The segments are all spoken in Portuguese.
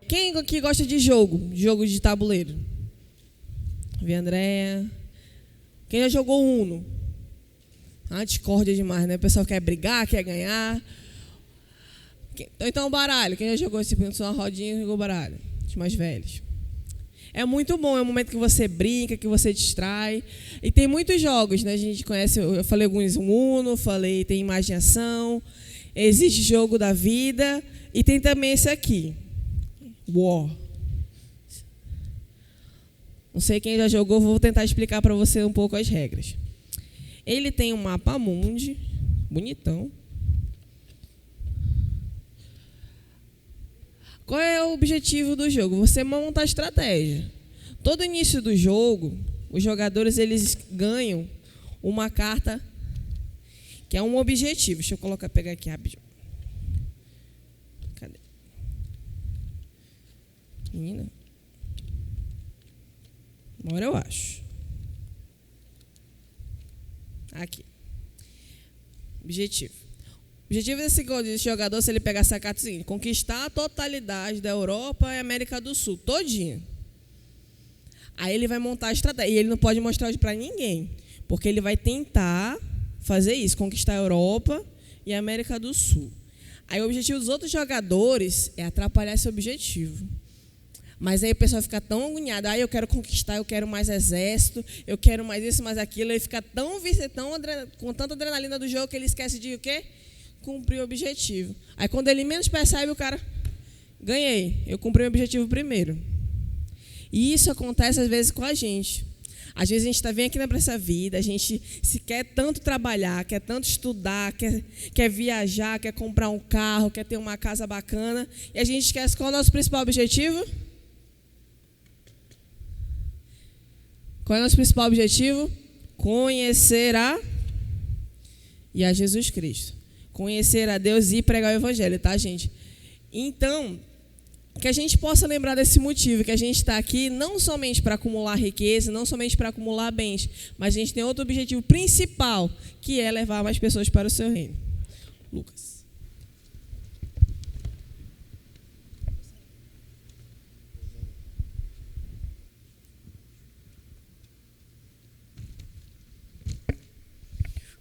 Quem aqui gosta de jogo de tabuleiro? Vi a Andréia. Quem já jogou Uno? Ah, discórdia demais, né? O pessoal quer brigar, quer ganhar. Então, baralho. Quem já jogou esse pinto, uma rodinha e jogou baralho? Os mais velhos. É muito bom, é um momento que você brinca, que você distrai. E tem muitos jogos, né? A gente conhece, eu falei alguns, Uno, falei, tem imaginação, existe jogo da vida, e tem também esse aqui, War. Não sei quem já jogou, vou tentar explicar para você um pouco as regras. Ele tem um mapa mundi, bonitão. Qual é o objetivo do jogo? Você monta a estratégia. Todo início do jogo, os jogadores eles ganham uma carta que é um objetivo. Deixa eu pegar aqui rapidinho. Cadê? Menina. Agora eu acho. Aqui. Objetivo. O objetivo desse jogador, se ele pegar essa carta, é o seguinte: conquistar a totalidade da Europa e América do Sul, todinha. Aí ele vai montar a estratégia. E ele não pode mostrar para ninguém, porque ele vai tentar fazer isso, conquistar a Europa e a América do Sul. Aí o objetivo dos outros jogadores é atrapalhar esse objetivo. Mas aí o pessoal fica tão agoniado, eu quero conquistar, eu quero mais exército, eu quero mais isso, mais aquilo. Ele fica com tanta adrenalina do jogo que ele esquece de o quê? Cumprir o objetivo. Aí quando ele menos percebe, o cara, ganhei, eu cumpri o objetivo primeiro. E isso acontece às vezes com a gente. Às vezes a gente vem aqui nessa vida, a gente se quer tanto trabalhar, quer tanto estudar, quer viajar, quer comprar um carro, quer ter uma casa bacana, e a gente esquece qual é o nosso principal objetivo? Qual é o nosso principal objetivo? Conhecer a Jesus Cristo. Conhecer a Deus e pregar o Evangelho, tá, gente? Então, que a gente possa lembrar desse motivo, que a gente está aqui não somente para acumular riqueza, não somente para acumular bens, mas a gente tem outro objetivo principal, que é levar mais pessoas para o seu reino. Lucas.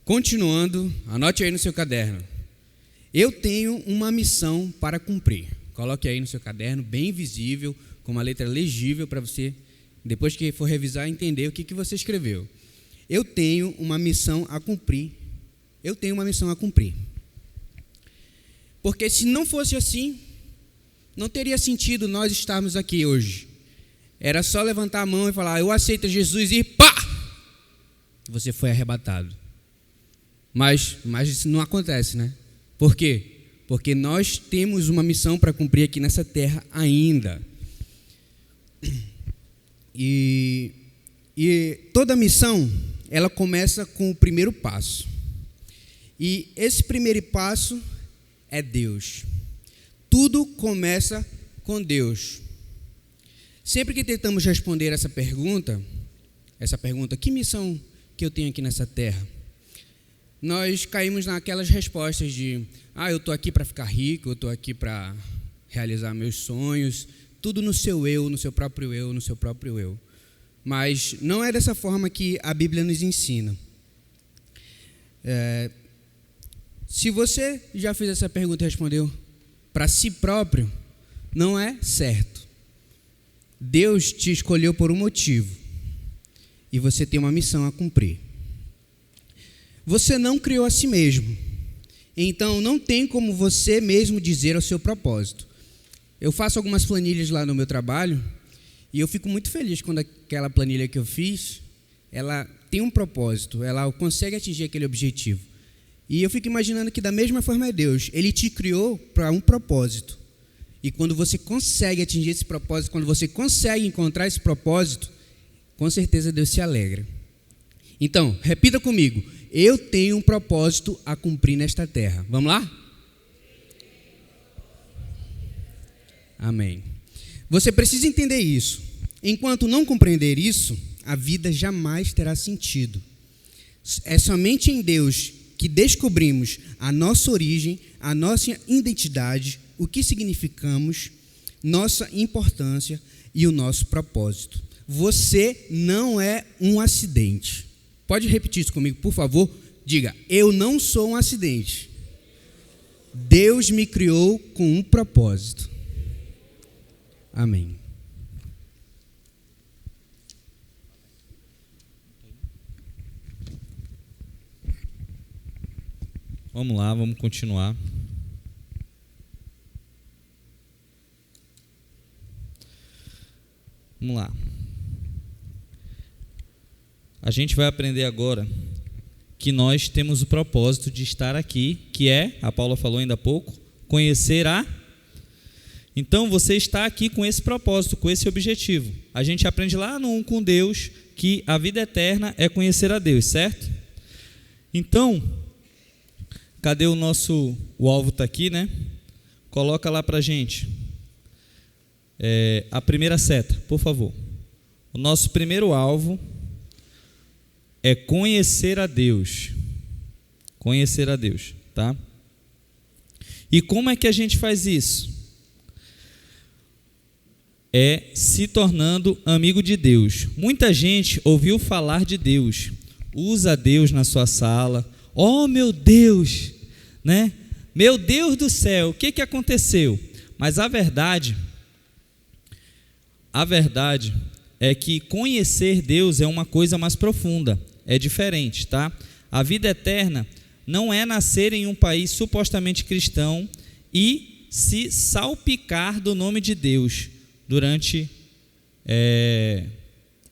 Continuando, anote aí no seu caderno. Eu tenho uma missão para cumprir. Coloque aí no seu caderno, bem visível, com uma letra legível para você, depois que for revisar, entender o que você escreveu. Eu tenho uma missão a cumprir. Eu tenho uma missão a cumprir. Porque se não fosse assim, não teria sentido nós estarmos aqui hoje. Era só levantar a mão e falar, eu aceito Jesus e pá! Você foi arrebatado. Mas isso não acontece, né? Por quê? Porque nós temos uma missão para cumprir aqui nessa terra ainda. E toda missão, ela começa com o primeiro passo. E esse primeiro passo é Deus. Tudo começa com Deus. Sempre que tentamos responder essa pergunta, que missão que eu tenho aqui nessa terra? Nós caímos naquelas respostas de, eu estou aqui para ficar rico, eu estou aqui para realizar meus sonhos, tudo no seu eu, no seu próprio eu, no seu próprio eu. Mas não é dessa forma que a Bíblia nos ensina. Se você já fez essa pergunta e respondeu para si próprio, não é certo. Deus te escolheu por um motivo e você tem uma missão a cumprir. Você não criou a si mesmo, então não tem como você mesmo dizer o seu propósito. Eu faço algumas planilhas lá no meu trabalho e eu fico muito feliz quando aquela planilha que eu fiz, ela tem um propósito, ela consegue atingir aquele objetivo. E eu fico imaginando que da mesma forma é Deus, Ele te criou para um propósito. E quando você consegue atingir esse propósito, quando você consegue encontrar esse propósito, com certeza Deus se alegra. Então, repita comigo. Eu tenho um propósito a cumprir nesta terra. Vamos lá? Amém. Você precisa entender isso. Enquanto não compreender isso, a vida jamais terá sentido. É somente em Deus que descobrimos a nossa origem, a nossa identidade, o que significamos, nossa importância e o nosso propósito. Você não é um acidente. Pode repetir isso comigo, por favor? Diga: eu não sou um acidente. Deus me criou com um propósito. Amém. Vamos lá, vamos continuar. Vamos lá. A gente vai aprender agora que nós temos o propósito de estar aqui, que é, a Paula falou ainda há pouco, conhecer a... Então, você está aqui com esse propósito, com esse objetivo. A gente aprende lá no Um com Deus que a vida eterna é conhecer a Deus, certo? Então, cadê o nosso... O alvo está aqui, né? Coloca lá para a gente. A primeira seta, por favor. O nosso primeiro alvo é conhecer a Deus. Conhecer a Deus, tá? E como é que a gente faz isso? É se tornando amigo de Deus. Muita gente ouviu falar de Deus, usa Deus na sua sala. Oh, meu Deus, né? Meu Deus do céu, o que aconteceu? Mas a verdade é que conhecer Deus é uma coisa mais profunda, é diferente, tá? A vida eterna não é nascer em um país supostamente cristão e se salpicar do nome de Deus durante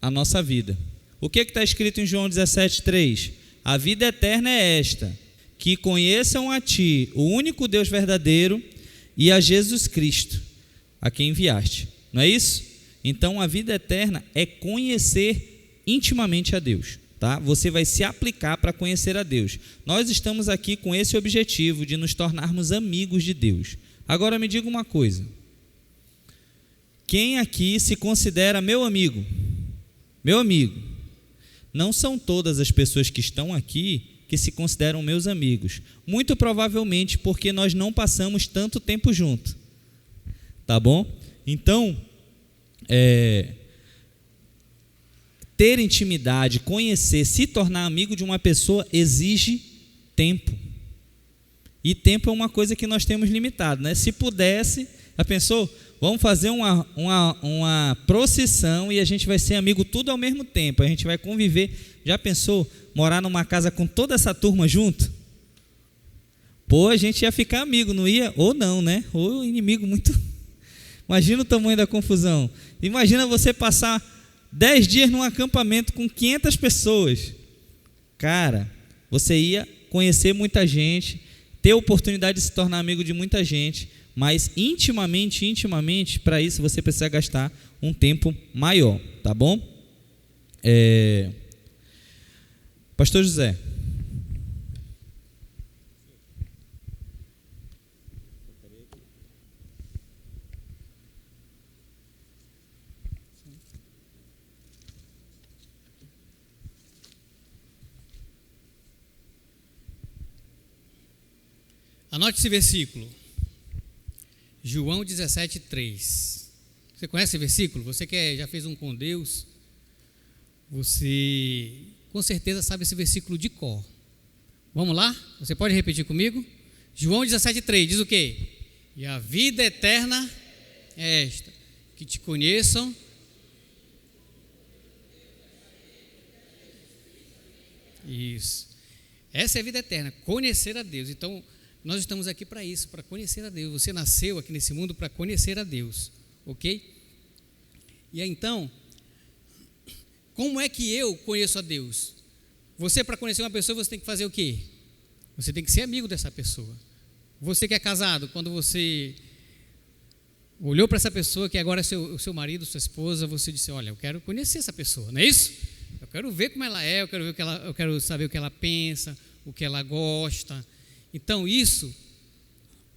a nossa vida. O que está escrito em João 17,3? A vida eterna é esta, que conheçam a Ti, o único Deus verdadeiro, e a Jesus Cristo, a quem enviaste. Não é isso? Então, a vida eterna é conhecer intimamente a Deus, tá? Você vai se aplicar para conhecer a Deus. Nós estamos aqui com esse objetivo de nos tornarmos amigos de Deus. Agora me diga uma coisa. Quem aqui se considera meu amigo? Meu amigo. Não são todas as pessoas que estão aqui que se consideram meus amigos. Muito provavelmente porque nós não passamos tanto tempo junto. Tá bom? Então, ter intimidade, conhecer, se tornar amigo de uma pessoa exige tempo. E tempo é uma coisa que nós temos limitado, né? Se pudesse, já pensou? Vamos fazer uma procissão e a gente vai ser amigo tudo ao mesmo tempo. A gente vai conviver. Já pensou morar numa casa com toda essa turma junto? Pô, a gente ia ficar amigo, não ia? Ou não, né? Ou inimigo muito... Imagina o tamanho da confusão. Imagina você passar 10 dias num acampamento com 500 pessoas. Cara, você ia conhecer muita gente, ter a oportunidade de se tornar amigo de muita gente, mas intimamente, para isso você precisa gastar um tempo maior, tá bom? Pastor José. Anote esse versículo. João 17,3. Você conhece esse versículo? Você que já fez um com Deus, você com certeza sabe esse versículo de cor. Vamos lá? Você pode repetir comigo? João 17,3 diz o quê? E a vida eterna é esta, que te conheçam. Isso. Essa é a vida eterna, conhecer a Deus. Então, nós estamos aqui para isso, para conhecer a Deus. Você nasceu aqui nesse mundo para conhecer a Deus, ok? E aí, então, como é que eu conheço a Deus? Você, para conhecer uma pessoa, você tem que fazer o quê? Você tem que ser amigo dessa pessoa. Você que é casado, quando você olhou para essa pessoa, que agora é o seu marido, sua esposa, você disse, olha, eu quero conhecer essa pessoa, não é isso? Eu quero ver como ela é, eu quero saber o que ela pensa, o que ela gosta. Então, isso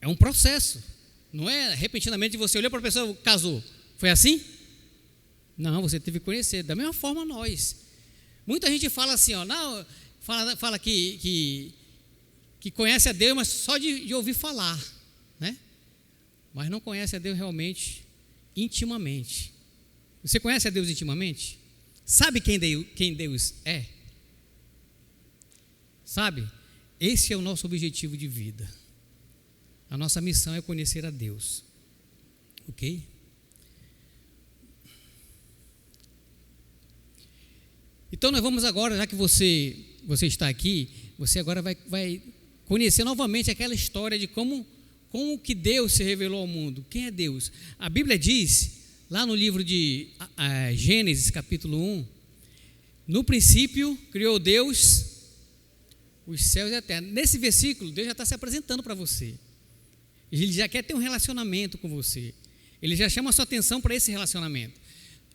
é um processo. Não é repentinamente você olhou para a pessoa e casou. Foi assim? Não, você teve que conhecer. Da mesma forma nós. Muita gente fala assim, ó, não, fala que que conhece a Deus, mas só de ouvir falar, né? Mas não conhece a Deus realmente, intimamente. Você conhece a Deus intimamente? Sabe quem Deus é? Sabe? Esse é o nosso objetivo de vida. A nossa missão é conhecer a Deus. Ok? Então nós vamos agora, já que você está aqui, você agora vai conhecer novamente aquela história de como que Deus se revelou ao mundo. Quem é Deus? A Bíblia diz, lá no livro de Gênesis, capítulo 1, no princípio criou Deus os céus e a terra. Nesse versículo, Deus já está se apresentando para você. Ele já quer ter um relacionamento com você. Ele já chama a sua atenção para esse relacionamento.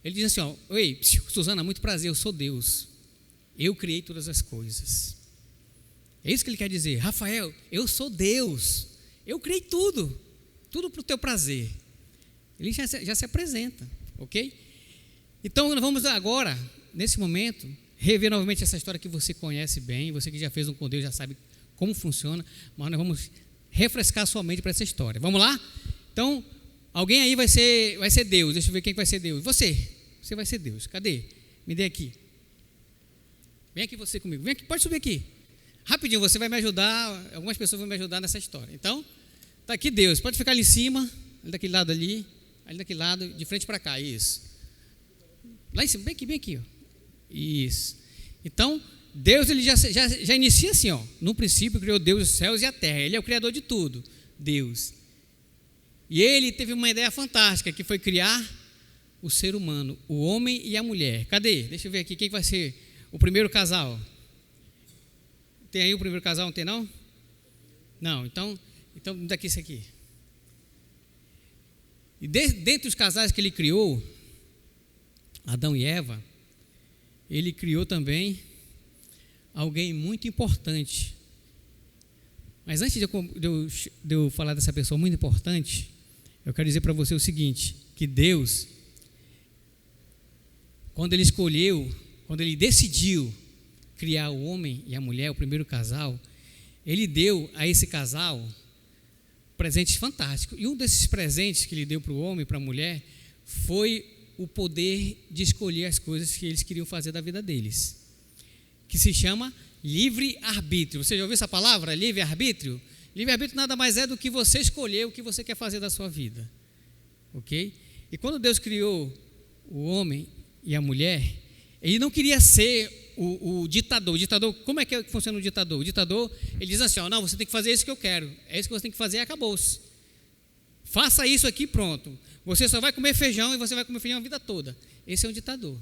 Ele diz assim, ó, oi, Suzana, muito prazer, eu sou Deus. Eu criei todas as coisas. É isso que ele quer dizer. Rafael, eu sou Deus. Eu criei tudo para o teu prazer. Ele já se apresenta, ok? Então, nós vamos agora, nesse momento, rever novamente essa história que você conhece bem, você que já fez um com Deus, já sabe como funciona, mas nós vamos refrescar sua mente para essa história. Vamos lá? Então, alguém aí vai ser Deus. Deixa eu ver quem vai ser Deus. Você vai ser Deus. Cadê? Me dê aqui. Vem aqui você comigo. Vem aqui, pode subir aqui. Rapidinho, você vai me ajudar. Algumas pessoas vão me ajudar nessa história. Então, está aqui Deus. Pode ficar ali em cima, ali daquele lado ali daquele lado, de frente para cá. Isso. Lá em cima, bem aqui. Ó. Isso. Então, Deus ele já inicia assim, ó. No princípio criou Deus os céus e a terra. Ele é o criador de tudo. Deus. E ele teve uma ideia fantástica, que foi criar o ser humano, o homem e a mulher. Cadê? Deixa eu ver aqui, quem vai ser o primeiro casal? Tem aí o primeiro casal, não tem não? Não, então daqui isso aqui. E dentre os casais que ele criou, Adão e Eva, ele criou também alguém muito importante. Mas antes de eu falar dessa pessoa muito importante, eu quero dizer para você o seguinte, que Deus, quando ele decidiu criar o homem e a mulher, o primeiro casal, ele deu a esse casal presentes fantásticos. E um desses presentes que ele deu para o homem e para a mulher foi o poder de escolher as coisas que eles queriam fazer da vida deles, que se chama livre-arbítrio. Você já ouviu essa palavra, livre-arbítrio? Livre-arbítrio nada mais é do que você escolher o que você quer fazer da sua vida, ok? E quando Deus criou o homem e a mulher, ele não queria ser o ditador. O ditador, como é que funciona o ditador? O ditador, ele diz assim, ó, não, você tem que fazer isso que eu quero, é isso que você tem que fazer e acabou-se. Faça isso aqui, pronto. Você só vai comer feijão e você vai comer feijão a vida toda. Esse é um ditador.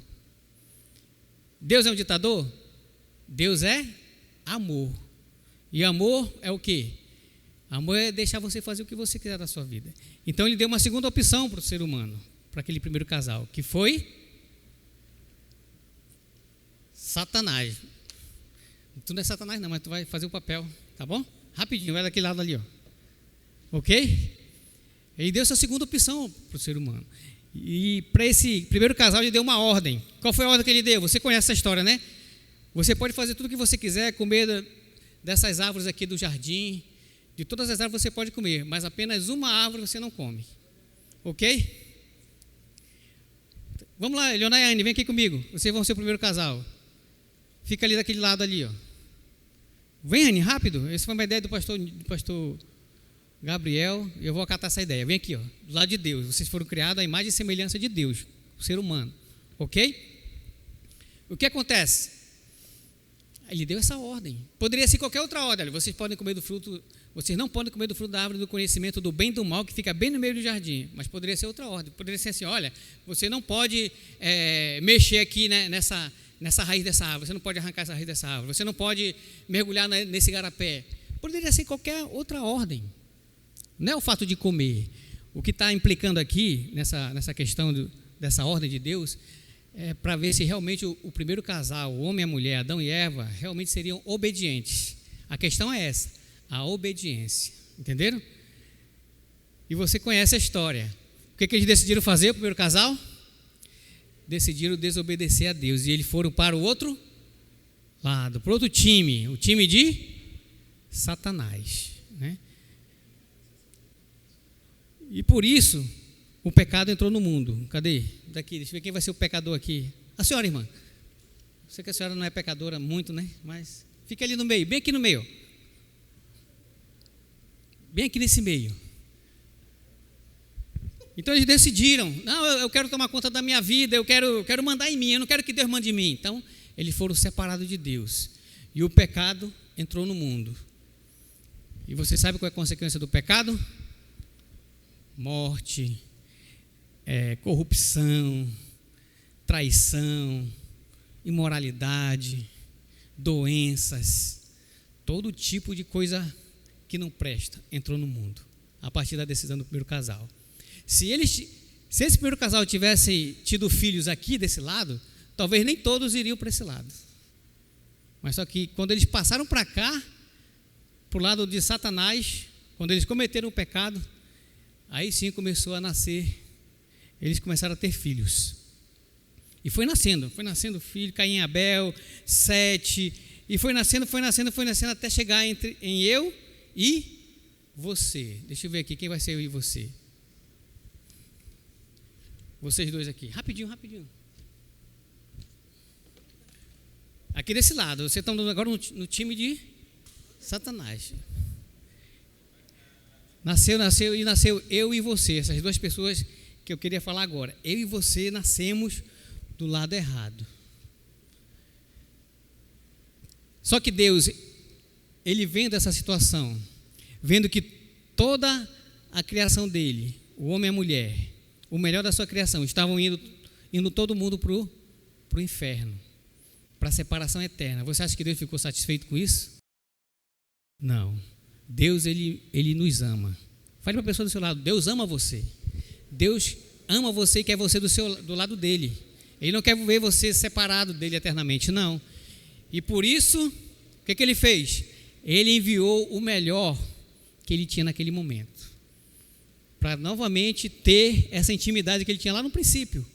Deus é um ditador? Deus é amor. E amor é o quê? Amor é deixar você fazer o que você quiser da sua vida. Então ele deu uma segunda opção para o ser humano, para aquele primeiro casal, que foi Satanás. Tu não é Satanás não, mas tu vai fazer o papel, tá bom? Rapidinho, vai daquele lado ali, ó. Ok? Ele deu essa segunda opção para o ser humano. E para esse primeiro casal ele deu uma ordem. Qual foi a ordem que ele deu? Você conhece essa história, né? Você pode fazer tudo o que você quiser, comer dessas árvores aqui do jardim, de todas as árvores você pode comer, mas apenas uma árvore você não come. Ok? Vamos lá, Leonardo e Anne, vem aqui comigo. Vocês vão ser o primeiro casal. Fica ali daquele lado ali, ó. Vem, Anne, rápido. Essa foi uma ideia do pastor Gabriel, e eu vou acatar essa ideia. Vem aqui, ó, do lado de Deus. Vocês foram criados à imagem e semelhança de Deus, o ser humano. Ok? O que acontece? Ele deu essa ordem. Poderia ser qualquer outra ordem. Olha, vocês não podem comer do fruto da árvore do conhecimento do bem e do mal, que fica bem no meio do jardim. Mas poderia ser outra ordem. Poderia ser assim, olha, você não pode mexer aqui, né, nessa raiz dessa árvore. Você não pode arrancar essa raiz dessa árvore. Você não pode mergulhar nesse igarapé. Poderia ser qualquer outra ordem. Não é o fato de comer. O que está implicando aqui, nessa questão dessa ordem de Deus, é para ver se realmente o primeiro casal, o homem e a mulher, Adão e Eva, realmente seriam obedientes. A questão é essa, a obediência. Entenderam? E você conhece a história. O que eles decidiram fazer, o primeiro casal? Decidiram desobedecer a Deus. E eles foram para o outro lado, para o outro time, o time de Satanás, né? E por isso o pecado entrou no mundo. Cadê? Daqui, deixa eu ver quem vai ser o pecador aqui. A senhora, irmã. Sei que a senhora não é pecadora muito, né? Mas fica ali no meio, bem aqui no meio. Bem aqui nesse meio. Então eles decidiram, não, eu quero tomar conta da minha vida, eu quero mandar em mim, eu não quero que Deus mande em mim. Então eles foram separados de Deus. E o pecado entrou no mundo. E você sabe qual é a consequência do pecado? Morte, corrupção, traição, imoralidade, doenças, todo tipo de coisa que não presta entrou no mundo, a partir da decisão do primeiro casal. Se esse primeiro casal tivesse tido filhos aqui desse lado, talvez nem todos iriam para esse lado. Mas só que quando eles passaram para cá, para o lado de Satanás, quando eles cometeram o pecado, aí sim começou a nascer, eles começaram a ter filhos. E foi nascendo filho, Caim e Abel, Sete, e foi nascendo, até chegar em eu e você. Deixa eu ver aqui, quem vai ser eu e você? Vocês dois aqui, rapidinho. Aqui desse lado, vocês estão agora no time de Satanás. Nasceu eu e você, essas duas pessoas que eu queria falar agora. Eu e você nascemos do lado errado. Só que Deus, Ele vendo essa situação, vendo que toda a criação dele, o homem e a mulher, o melhor da sua criação, estavam indo todo mundo para o inferno, para a separação eterna. Você acha que Deus ficou satisfeito com isso? Não. Deus, ele nos ama. Fale para a pessoa do seu lado, Deus ama você. Deus ama você e quer você do lado dele. Ele não quer ver você separado dele eternamente, não. E por isso, o que ele fez? Ele enviou o melhor que ele tinha naquele momento, para novamente ter essa intimidade que ele tinha lá no princípio,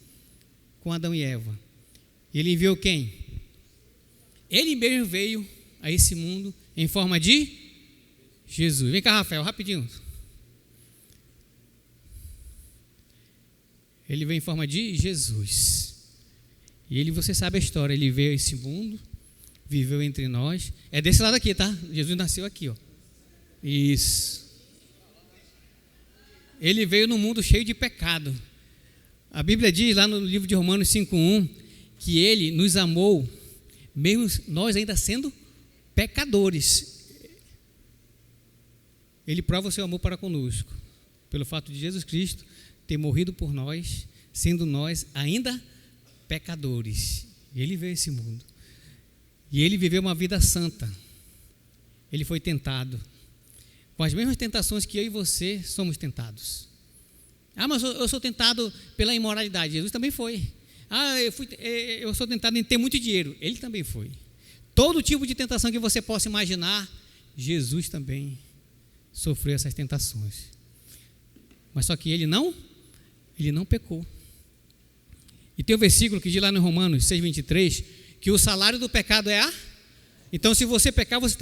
com Adão e Eva. Ele enviou quem? Ele mesmo veio a esse mundo em forma de Jesus. Vem cá, Rafael, rapidinho. Ele veio em forma de Jesus. E ele, você sabe a história, ele veio a esse mundo, viveu entre nós. É desse lado aqui, tá? Jesus nasceu aqui, ó. Isso. Ele veio num mundo cheio de pecado. A Bíblia diz lá no livro de Romanos 5:1 que ele nos amou, mesmo nós ainda sendo pecadores. Ele prova o seu amor para conosco, pelo fato de Jesus Cristo ter morrido por nós, sendo nós ainda pecadores. Ele veio a esse mundo. E ele viveu uma vida santa. Ele foi tentado com as mesmas tentações que eu e você somos tentados. Ah, mas eu sou tentado pela imoralidade. Jesus também foi. Ah, eu sou tentado em ter muito dinheiro. Ele também foi. Todo tipo de tentação que você possa imaginar, Jesus também sofreu essas tentações. Mas só que ele não pecou. E tem o versículo que diz lá no Romanos 6:23 que o salário do pecado é Então, se você pecar, você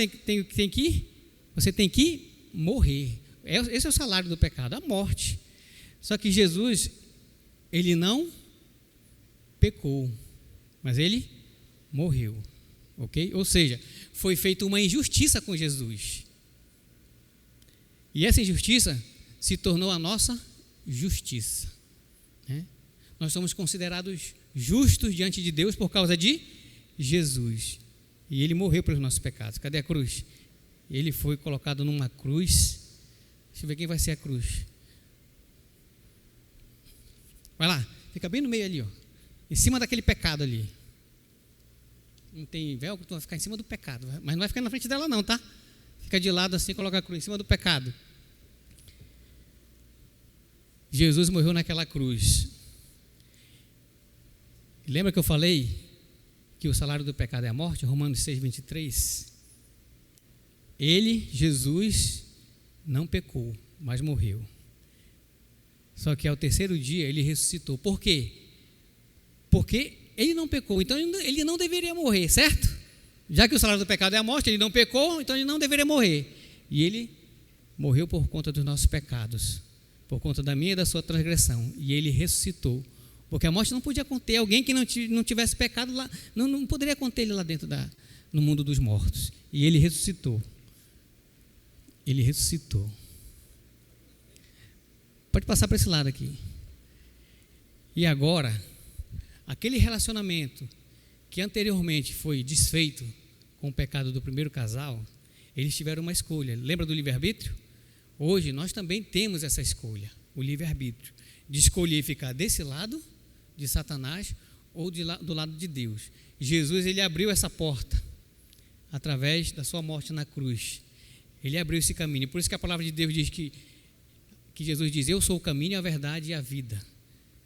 tem que morrer. Esse é o salário do pecado, a morte. Só que Jesus, ele não pecou, mas ele morreu, ok? Ou seja, foi feita uma injustiça com Jesus. E essa injustiça se tornou a nossa justiça, né? Nós somos considerados justos diante de Deus por causa de Jesus. E ele morreu pelos nossos pecados. Cadê a cruz? Ele foi colocado numa cruz. Deixa eu ver quem vai ser a cruz. Vai lá, fica bem no meio ali, ó, em cima daquele pecado ali. Não tem velcro, tu vai ficar em cima do pecado, mas não vai ficar na frente dela não, tá? Fica de lado assim, coloca a cruz em cima do pecado. Jesus morreu naquela cruz. Lembra que eu falei que o salário do pecado é a morte? Romanos 6:23. Ele, Jesus, não pecou, mas morreu. Só que ao terceiro dia ele ressuscitou. Por quê? Porque ele não pecou, então ele não deveria morrer, certo? Já que o salário do pecado é a morte, ele não pecou, então ele não deveria morrer. E ele morreu por conta dos nossos pecados, por conta da minha e da sua transgressão. E ele ressuscitou. Porque a morte não podia conter alguém que não tivesse pecado lá, não poderia conter ele lá dentro no mundo dos mortos. E ele ressuscitou. Ele ressuscitou. Pode passar para esse lado aqui. E agora, aquele relacionamento que anteriormente foi desfeito com o pecado do primeiro casal, eles tiveram uma escolha. Lembra do livre-arbítrio? Hoje nós também temos essa escolha, o livre-arbítrio, de escolher ficar desse lado de Satanás ou do lado de Deus. Jesus, ele abriu essa porta através da sua morte na cruz. Ele abriu esse caminho. Por isso que a palavra de Deus diz que Jesus diz: eu sou o caminho, a verdade e a vida.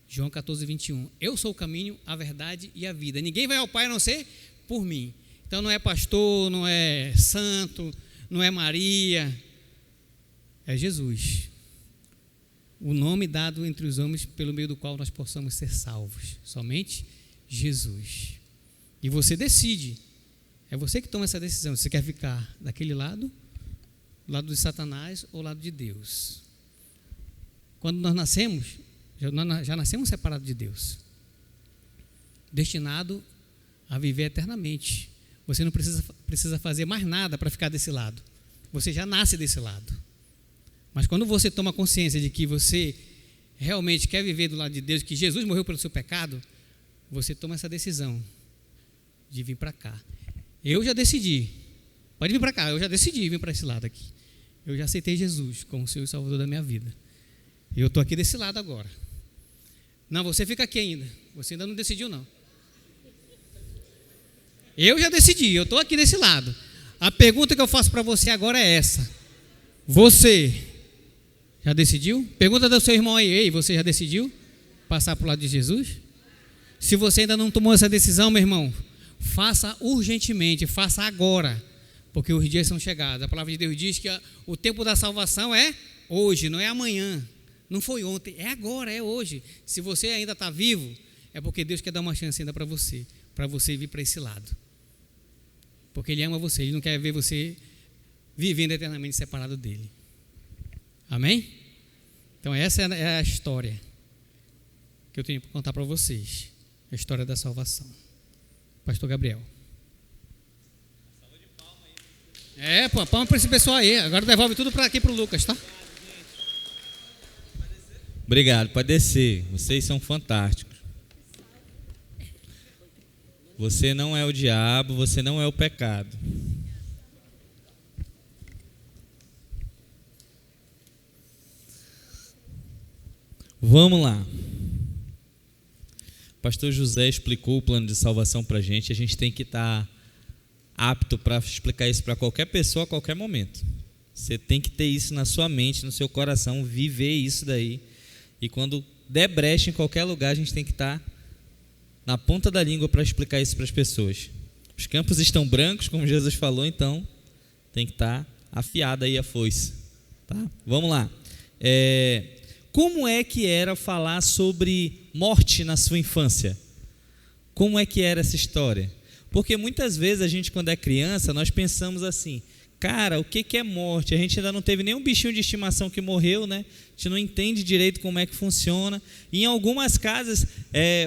João 14, 21. Eu sou o caminho, a verdade e a vida. Ninguém vai ao Pai a não ser por mim. Então não é pastor, não é santo, não é Maria, é Jesus. O nome dado entre os homens pelo meio do qual nós possamos ser salvos. Somente Jesus. E você decide. É você que toma essa decisão. Você quer ficar daquele lado de Satanás ou lado de Deus. Quando nós nascemos, já nascemos separados de Deus, destinado a viver eternamente. Você não precisa fazer mais nada para ficar desse lado. Você já nasce desse lado. Mas quando você toma consciência de que você realmente quer viver do lado de Deus, que Jesus morreu pelo seu pecado, você toma essa decisão de vir para cá. Eu já decidi. Pode vir para cá, eu já decidi vir para esse lado aqui. Eu já aceitei Jesus como Senhor e Salvador da minha vida. E eu estou aqui desse lado agora. Não, você fica aqui ainda. Você ainda não decidiu, não. Eu já decidi, eu estou aqui desse lado. A pergunta que eu faço para você agora é essa. Você já decidiu? Pergunta do seu irmão aí. Ei, você já decidiu passar para o lado de Jesus? Se você ainda não tomou essa decisão, meu irmão, faça urgentemente, faça agora. Porque os dias são chegados. A palavra de Deus diz que o tempo da salvação é hoje, não é amanhã. Não foi ontem, é agora, é hoje. Se você ainda está vivo, é porque Deus quer dar uma chance ainda para você vir para esse lado. Porque Ele ama você, Ele não quer ver você vivendo eternamente separado dEle. Amém? Então essa é a história que eu tenho para contar para vocês. A história da salvação. Pastor Gabriel. Pô, palma para esse pessoal aí. Agora devolve tudo para aqui para o Lucas, tá? Obrigado, pode descer. Vocês são fantásticos. Você não é o diabo, você não é o pecado. Vamos lá. O pastor José explicou o plano de salvação para a gente tem que estar apto para explicar isso para qualquer pessoa a qualquer momento. Você tem que ter isso na sua mente, no seu coração, viver isso daí. E quando der brecha em qualquer lugar, a gente tem que estar na ponta da língua para explicar isso para as pessoas. Os campos estão brancos, como Jesus falou, então tem que estar afiada aí a foice. Tá? Vamos lá. Como é que era falar sobre morte na sua infância? Como é que era essa história? Porque muitas vezes a gente, quando é criança, nós pensamos assim: cara, o que é morte? A gente ainda não teve nenhum bichinho de estimação que morreu, né? A gente não entende direito como é que funciona. E em algumas casas,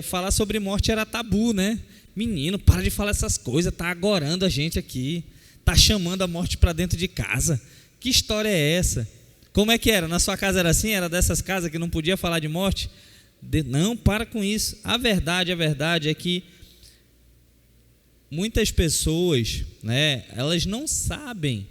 falar sobre morte era tabu, né? Menino, para de falar essas coisas, tá agorando a gente aqui, tá chamando a morte para dentro de casa. Que história é essa? Como é que era? Na sua casa era assim? Era dessas casas que não podia falar de morte? Não, para com isso. A verdade é que muitas pessoas, né, elas não sabem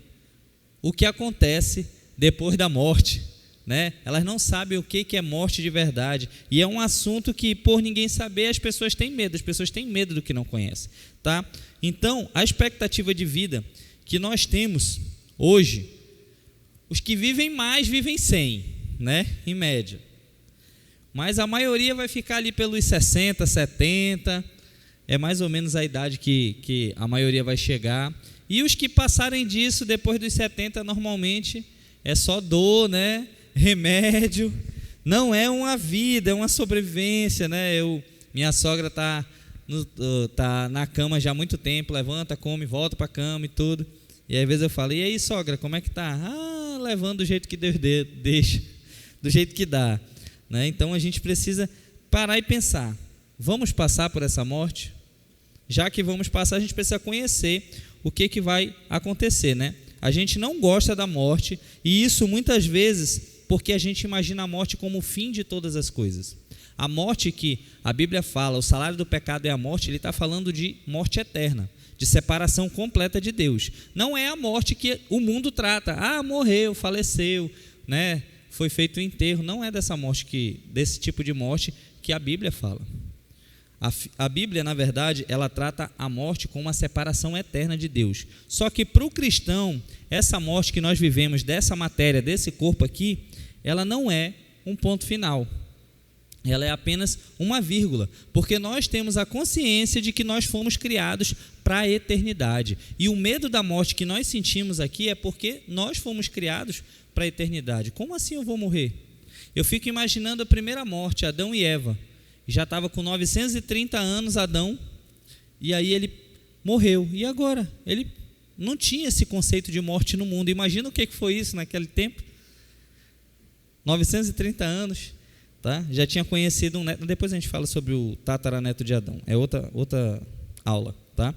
o que acontece depois da morte, né? Elas não sabem o que é morte de verdade. E é um assunto que, por ninguém saber, as pessoas têm medo do que não conhecem, tá? Então, a expectativa de vida que nós temos hoje, os que vivem mais vivem 100, né, em média. Mas a maioria vai ficar ali pelos 60, 70, é mais ou menos a idade que a maioria vai chegar. E os que passarem disso, depois dos 70, normalmente é só dor, né, remédio. Não é uma vida, é uma sobrevivência, né? Minha sogra está tá na cama já há muito tempo, levanta, come, volta para a cama e tudo. E às vezes eu falo, e aí, sogra, como é que tá? Ah, levando do jeito que Deus deixa, do jeito que dá. Né? Então a gente precisa parar e pensar, vamos passar por essa morte? Já que vamos passar, a gente precisa conhecer o que vai acontecer, né? A gente não gosta da morte, e isso muitas vezes porque a gente imagina a morte como o fim de todas as coisas. A morte que a Bíblia fala, o salário do pecado é a morte, ele está falando de morte eterna, de separação completa de Deus. Não é a morte que o mundo trata. Ah, morreu, faleceu, né? Foi feito o enterro. Não é desse tipo de morte que a Bíblia fala. A Bíblia, na verdade, ela trata a morte como uma separação eterna de Deus. Só que para o cristão, essa morte que nós vivemos dessa matéria, desse corpo aqui, ela não é um ponto final. Ela é apenas uma vírgula, porque nós temos a consciência de que nós fomos criados para a eternidade. E o medo da morte que nós sentimos aqui é porque nós fomos criados para a eternidade. Como assim eu vou morrer? Eu fico imaginando a primeira morte, Adão e Eva. Já estava com 930 anos, Adão, e aí ele morreu. E agora? Ele não tinha esse conceito de morte no mundo. Imagina o que foi isso naquele tempo. 930 anos, tá? Já tinha conhecido um neto. Depois a gente fala sobre o tataraneto de Adão. É outra aula, tá?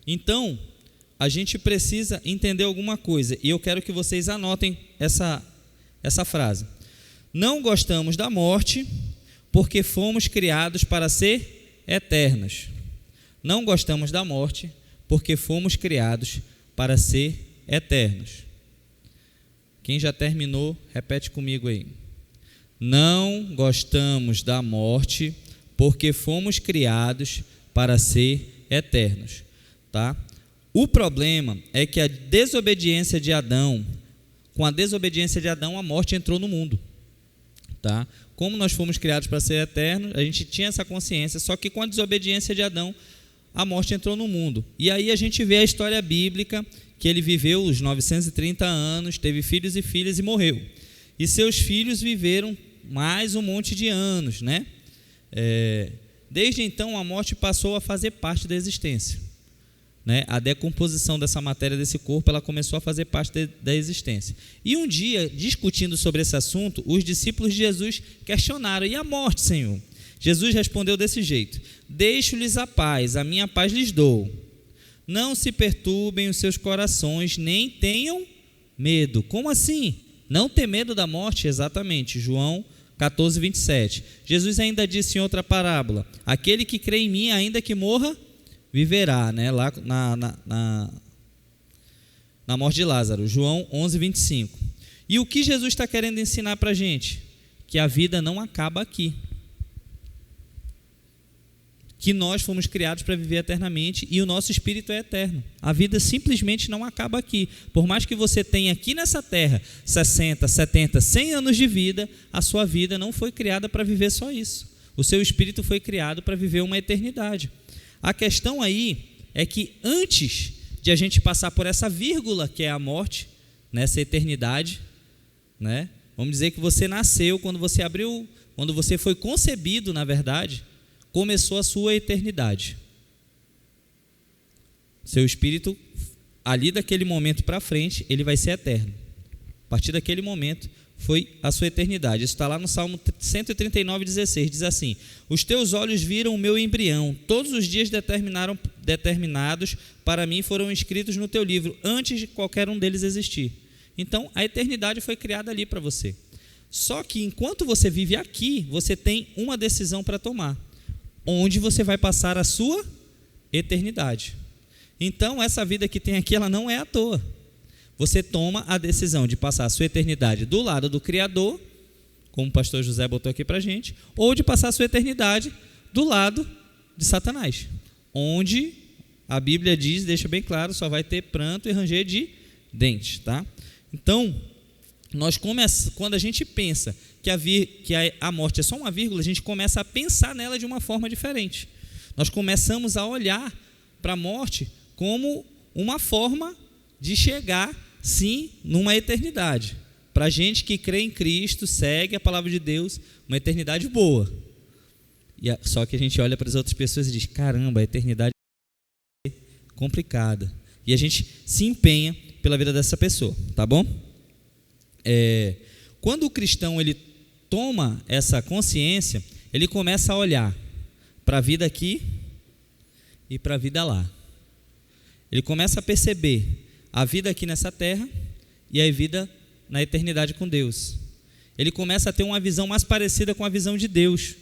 Então, a gente precisa entender alguma coisa. E eu quero que vocês anotem essa frase. Não gostamos da morte porque fomos criados para ser eternos. Não gostamos da morte porque fomos criados para ser eternos. Quem já terminou, repete comigo aí. Não gostamos da morte porque fomos criados para ser eternos. Tá? O problema é que a desobediência de Adão, com a desobediência de Adão, a morte entrou no mundo. Tá? Como nós fomos criados para ser eternos, a gente tinha essa consciência, só que com a desobediência de Adão, a morte entrou no mundo. E aí a gente vê a história bíblica, que ele viveu os 930 anos, teve filhos e filhas e morreu. E seus filhos viveram mais um monte de anos, né? Desde então a morte passou a fazer parte da existência. Né? A decomposição dessa matéria, desse corpo, ela começou a fazer parte da existência. E um dia, discutindo sobre esse assunto, os discípulos de Jesus questionaram: e a morte, Senhor? Jesus respondeu desse jeito: deixo-lhes a paz, a minha paz lhes dou. Não se perturbem os seus corações, nem tenham medo. Como assim? Não ter medo da morte? Exatamente, João 14, 27. Jesus ainda disse em outra parábola: aquele que crê em mim, ainda que morra, viverá, né? Lá na morte de Lázaro, João 11, 25. E o que Jesus está querendo ensinar para a gente? Que a vida não acaba aqui. Que nós fomos criados para viver eternamente e o nosso espírito é eterno. A vida simplesmente não acaba aqui. Por mais que você tenha aqui nessa terra 60, 70, 100 anos de vida, a sua vida não foi criada para viver só isso. O seu espírito foi criado para viver uma eternidade. A questão aí é que antes de a gente passar por essa vírgula que é a morte, nessa eternidade, né? Vamos dizer que você nasceu, quando você foi concebido, na verdade, começou a sua eternidade. Seu espírito, ali daquele momento para frente, ele vai ser eterno. A partir daquele momento, foi a sua eternidade. Isso está lá no Salmo 139, 16, diz assim: os teus olhos viram o meu embrião, todos os dias determinados para mim foram escritos no teu livro, antes de qualquer um deles existir. Então, a eternidade foi criada ali para você. Só que enquanto você vive aqui, você tem uma decisão para tomar: onde você vai passar a sua eternidade. Então, essa vida que tem aqui, ela não é à toa. Você toma a decisão de passar a sua eternidade do lado do Criador, como o pastor José botou aqui para a gente, ou de passar a sua eternidade do lado de Satanás, onde a Bíblia diz, deixa bem claro, só vai ter pranto e ranger de dentes. Tá? Então, quando a gente pensa que a morte é só uma vírgula, a gente começa a pensar nela de uma forma diferente. Nós começamos a olhar para a morte como uma forma de chegar, sim, numa eternidade. Para a gente que crê em Cristo, segue a palavra de Deus, uma eternidade boa. Só que a gente olha para as outras pessoas e diz, caramba, a eternidade é complicada. E a gente se empenha pela vida dessa pessoa, tá bom? Quando o cristão ele toma essa consciência, ele começa a olhar para a vida aqui e para a vida lá. Ele começa a perceber a vida aqui nessa terra e a vida na eternidade com Deus. Ele começa a ter uma visão mais parecida com a visão de Deus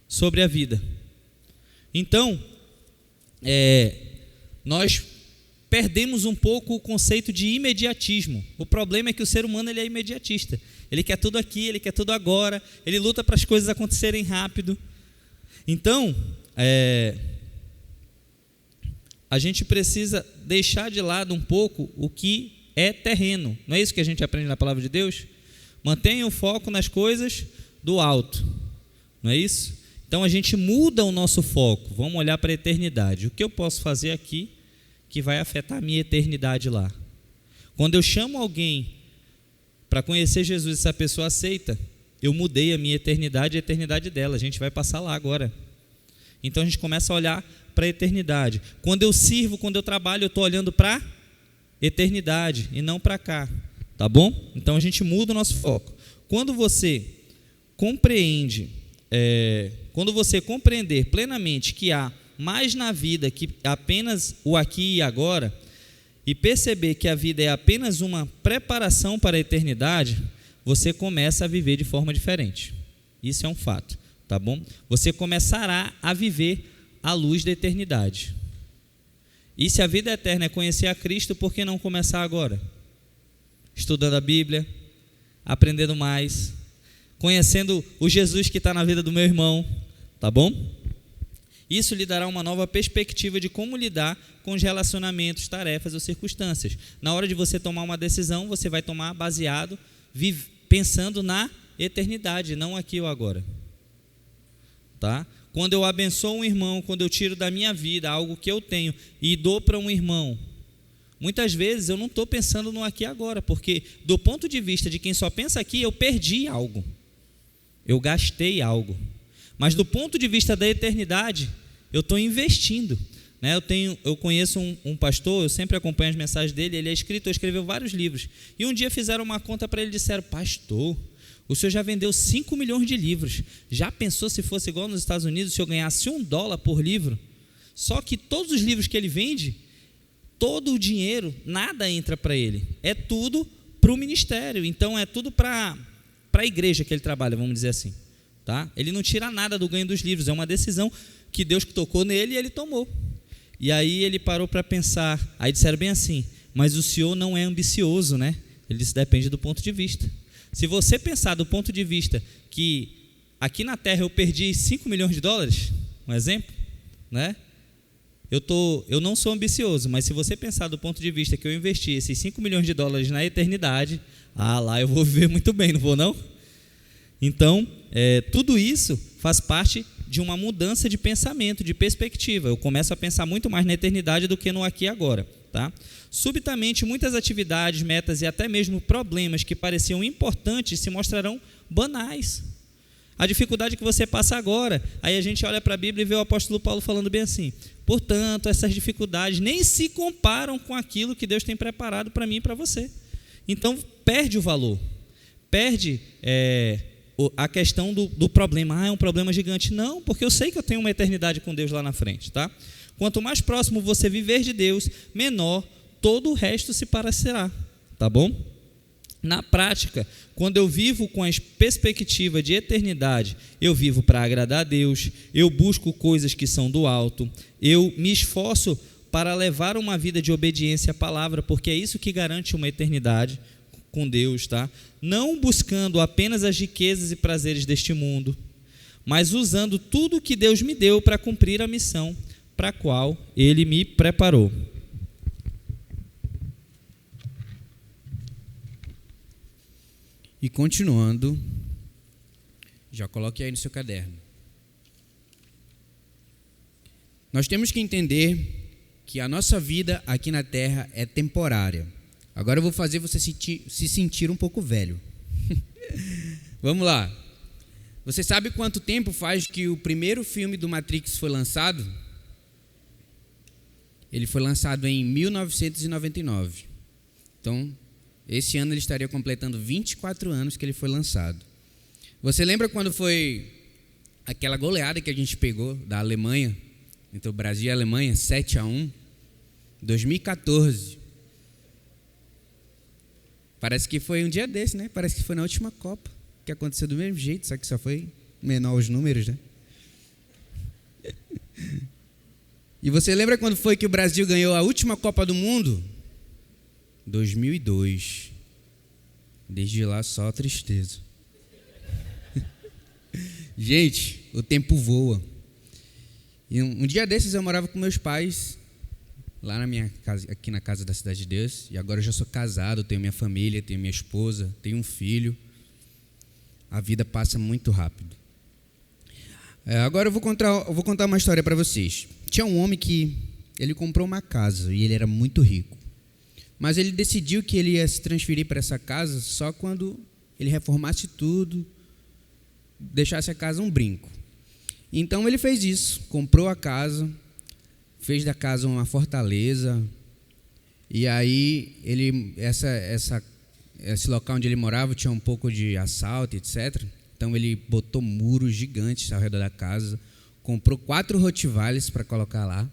sobre a vida. Então, nós perdemos um pouco o conceito de imediatismo. O problema é que o ser humano ele é imediatista. Ele quer tudo aqui, ele quer tudo agora, ele luta para as coisas acontecerem rápido. Então, a gente precisa deixar de lado um pouco o que é terreno. Não é isso que a gente aprende na palavra de Deus? Mantenha o foco nas coisas do alto. Não é isso? Então a gente muda o nosso foco. Vamos olhar para a eternidade. O que eu posso fazer aqui que vai afetar a minha eternidade lá? Quando eu chamo alguém para conhecer Jesus e essa pessoa aceita, eu mudei a minha eternidade e a eternidade dela. A gente vai passar lá agora. Então a gente começa a olhar para a eternidade. Quando eu sirvo, quando eu trabalho, eu estou olhando para a eternidade e não para cá, tá bom? Então a gente muda o nosso foco. Quando você compreender plenamente que há mais na vida que apenas o aqui e agora, e perceber que a vida é apenas uma preparação para a eternidade, você começa a viver de forma diferente. Isso é um fato, tá bom? Você começará a viver à luz da eternidade. E se a vida eterna é conhecer a Cristo, por que não começar agora? Estudando a Bíblia, aprendendo mais, conhecendo o Jesus que está na vida do meu irmão, tá bom? Isso lhe dará uma nova perspectiva de como lidar com os relacionamentos, tarefas ou circunstâncias. Na hora de você tomar uma decisão, você vai tomar baseado, pensando na eternidade, não aqui ou agora. Tá? Quando eu abençoo um irmão, quando eu tiro da minha vida algo que eu tenho e dou para um irmão, muitas vezes eu não estou pensando no aqui e agora, porque do ponto de vista de quem só pensa aqui, eu perdi algo, eu gastei algo. Mas do ponto de vista da eternidade, eu estou investindo. Né? Eu conheço um pastor, eu sempre acompanho as mensagens dele, ele é escritor, escreveu vários livros. E um dia fizeram uma conta para ele e disseram, pastor, o senhor já vendeu 5 milhões de livros. Já pensou se fosse igual nos Estados Unidos, se eu ganhasse $1 por livro? Só que todos os livros que ele vende, todo o dinheiro, nada entra para ele. É tudo para o ministério. Então é tudo para a igreja que ele trabalha, vamos dizer assim. Tá? Ele não tira nada do ganho dos livros. É uma decisão que Deus tocou nele e ele tomou. E aí ele parou para pensar. Aí disseram bem assim, mas o senhor não é ambicioso, né? Ele disse, depende do ponto de vista. Se você pensar do ponto de vista que aqui na Terra eu perdi 5 milhões de dólares, um exemplo, né? Eu não sou ambicioso, mas se você pensar do ponto de vista que eu investi esses 5 milhões de dólares na eternidade, lá eu vou viver muito bem, não vou não? Então, tudo isso faz parte de uma mudança de pensamento, de perspectiva. Eu começo a pensar muito mais na eternidade do que no aqui e agora. Tá? Subitamente, muitas atividades, metas e até mesmo problemas que pareciam importantes se mostrarão banais. A dificuldade que você passa agora, aí a gente olha para a Bíblia e vê o apóstolo Paulo falando bem assim, portanto, essas dificuldades nem se comparam com aquilo que Deus tem preparado para mim e para você. Então, perde o valor, perde a questão do problema. É um problema gigante. Não, porque eu sei que eu tenho uma eternidade com Deus lá na frente. Tá? Quanto mais próximo você viver de Deus, menor todo o resto se parecerá. Tá bom? Na prática, quando eu vivo com a perspectiva de eternidade, eu vivo para agradar a Deus, eu busco coisas que são do alto, eu me esforço para levar uma vida de obediência à palavra, porque é isso que garante uma eternidade com Deus, tá? Não buscando apenas as riquezas e prazeres deste mundo, mas usando tudo que Deus me deu para cumprir a missão para a qual Ele me preparou. E continuando, já coloque aí no seu caderno. Nós temos que entender que a nossa vida aqui na Terra é temporária. Agora eu vou fazer você se sentir um pouco velho. Vamos lá. Você sabe quanto tempo faz que o primeiro filme do Matrix foi lançado? Ele foi lançado em 1999. Então, esse ano ele estaria completando 24 anos que ele foi lançado. Você lembra quando foi aquela goleada que a gente pegou da Alemanha, entre o Brasil e a Alemanha, 7-1, 2014? Parece que foi um dia desse, né? Parece que foi na última Copa, que aconteceu do mesmo jeito, só que só foi menor os números, né? E você lembra quando foi que o Brasil ganhou a última Copa do Mundo? 2002. Desde lá só tristeza. Gente, o tempo voa. E um dia desses eu morava com meus pais lá na minha casa, aqui na casa da Cidade de Deus, e agora eu já sou casado, tenho minha família, tenho minha esposa, tenho um filho. A vida passa muito rápido. Agora eu vou contar uma história para vocês. Tinha um homem que ele comprou uma casa e ele era muito rico. Mas ele decidiu que ele ia se transferir para essa casa só quando ele reformasse tudo, deixasse a casa um brinco. Então ele fez isso, comprou a casa, fez da casa uma fortaleza, e aí esse local onde ele morava tinha um pouco de assalto, etc. Então ele botou muros gigantes ao redor da casa, comprou 4 Rottweilers para colocar lá,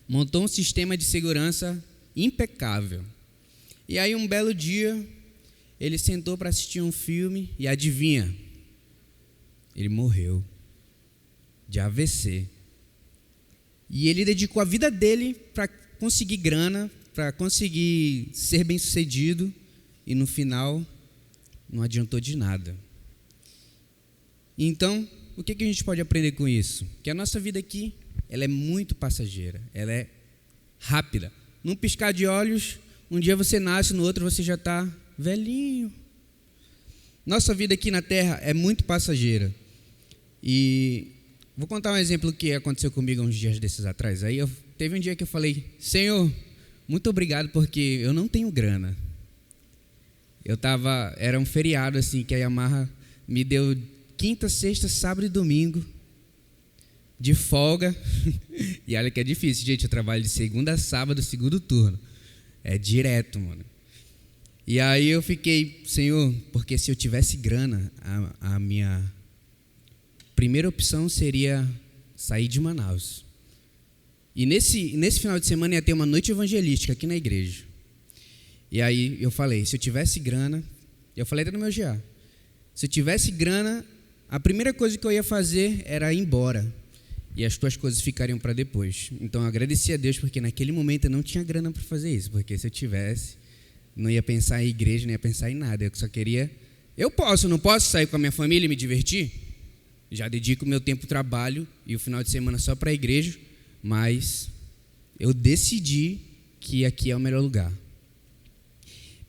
montou um sistema de segurança impecável. E aí um belo dia ele sentou para assistir um filme e adivinha? Ele morreu de AVC. E ele dedicou a vida dele para conseguir grana, para conseguir ser bem-sucedido, e no final não adiantou de nada. Então, o que a gente pode aprender com isso? Que a nossa vida aqui, ela é muito passageira, ela é rápida. Num piscar de olhos, um dia você nasce, no outro você já está velhinho. Nossa vida aqui na Terra é muito passageira. E vou contar um exemplo que aconteceu comigo uns dias desses atrás. Teve um dia que eu falei: Senhor, muito obrigado porque eu não tenho grana. Era um feriado assim que a Yamaha me deu quinta, sexta, sábado e domingo de folga. E olha que é difícil, gente, eu trabalho de segunda a sábado, segundo turno. É direto, mano. E aí eu fiquei: Senhor, porque se eu tivesse grana, a minha primeira opção seria sair de Manaus. E nesse final de semana ia ter uma noite evangelística aqui na igreja. E aí eu falei: se eu tivesse grana, eu falei até no meu GA, se eu tivesse grana, a primeira coisa que eu ia fazer era ir embora. E as tuas coisas ficariam para depois. Então eu agradeci a Deus porque naquele momento eu não tinha grana para fazer isso. Porque se eu tivesse, não ia pensar em igreja, não ia pensar em nada. Eu só queria... não posso sair com a minha família e me divertir? Já dedico o meu tempo ao trabalho e o final de semana só para a igreja. Mas eu decidi que aqui é o melhor lugar.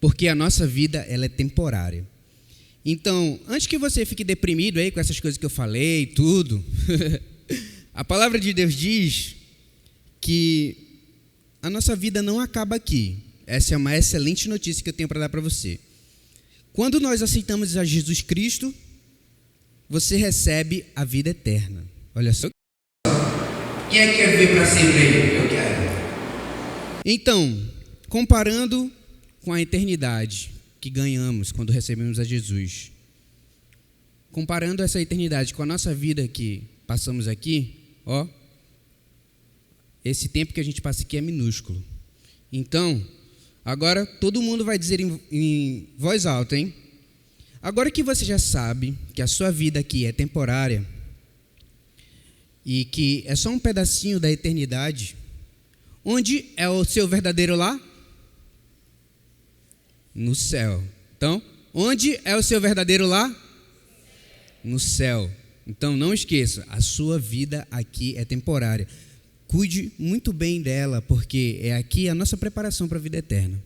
Porque a nossa vida, ela é temporária. Então, antes que você fique deprimido aí com essas coisas que eu falei, tudo... A palavra de Deus diz que a nossa vida não acaba aqui. Essa é uma excelente notícia que eu tenho para dar para você. Quando nós aceitamos a Jesus Cristo, você recebe a vida eterna. Olha só. Quem é que quer viver para sempre? Eu quero. Então, comparando com a eternidade que ganhamos quando recebemos a Jesus, comparando essa eternidade com a nossa vida que passamos aqui, esse tempo que a gente passa aqui é minúsculo. Então, agora todo mundo vai dizer em voz alta, hein? Agora que você já sabe que a sua vida aqui é temporária e que é só um pedacinho da eternidade, onde é o seu verdadeiro lar? No céu. Então, onde é o seu verdadeiro lar? No céu. Então, não esqueça, a sua vida aqui é temporária. Cuide muito bem dela, porque é aqui a nossa preparação para a vida eterna.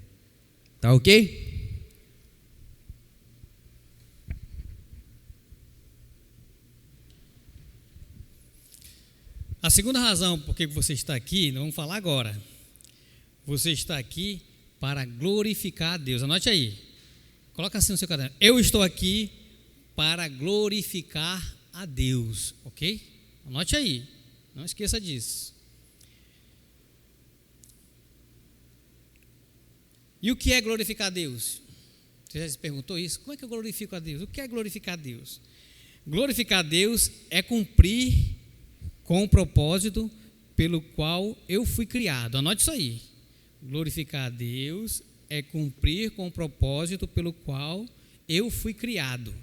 Tá ok? A segunda razão por que você está aqui, nós vamos falar agora. Você está aqui para glorificar a Deus. Anote aí. Coloca assim no seu caderno. Eu estou aqui para glorificar a Deus, ok? Anote aí, não esqueça disso. E o que é glorificar a Deus? Você já se perguntou isso? Como é que eu glorifico a Deus? O que é glorificar a Deus? Glorificar a Deus é cumprir com o propósito pelo qual eu fui criado. Anote isso aí. Glorificar a Deus é cumprir com o propósito pelo qual eu fui criado.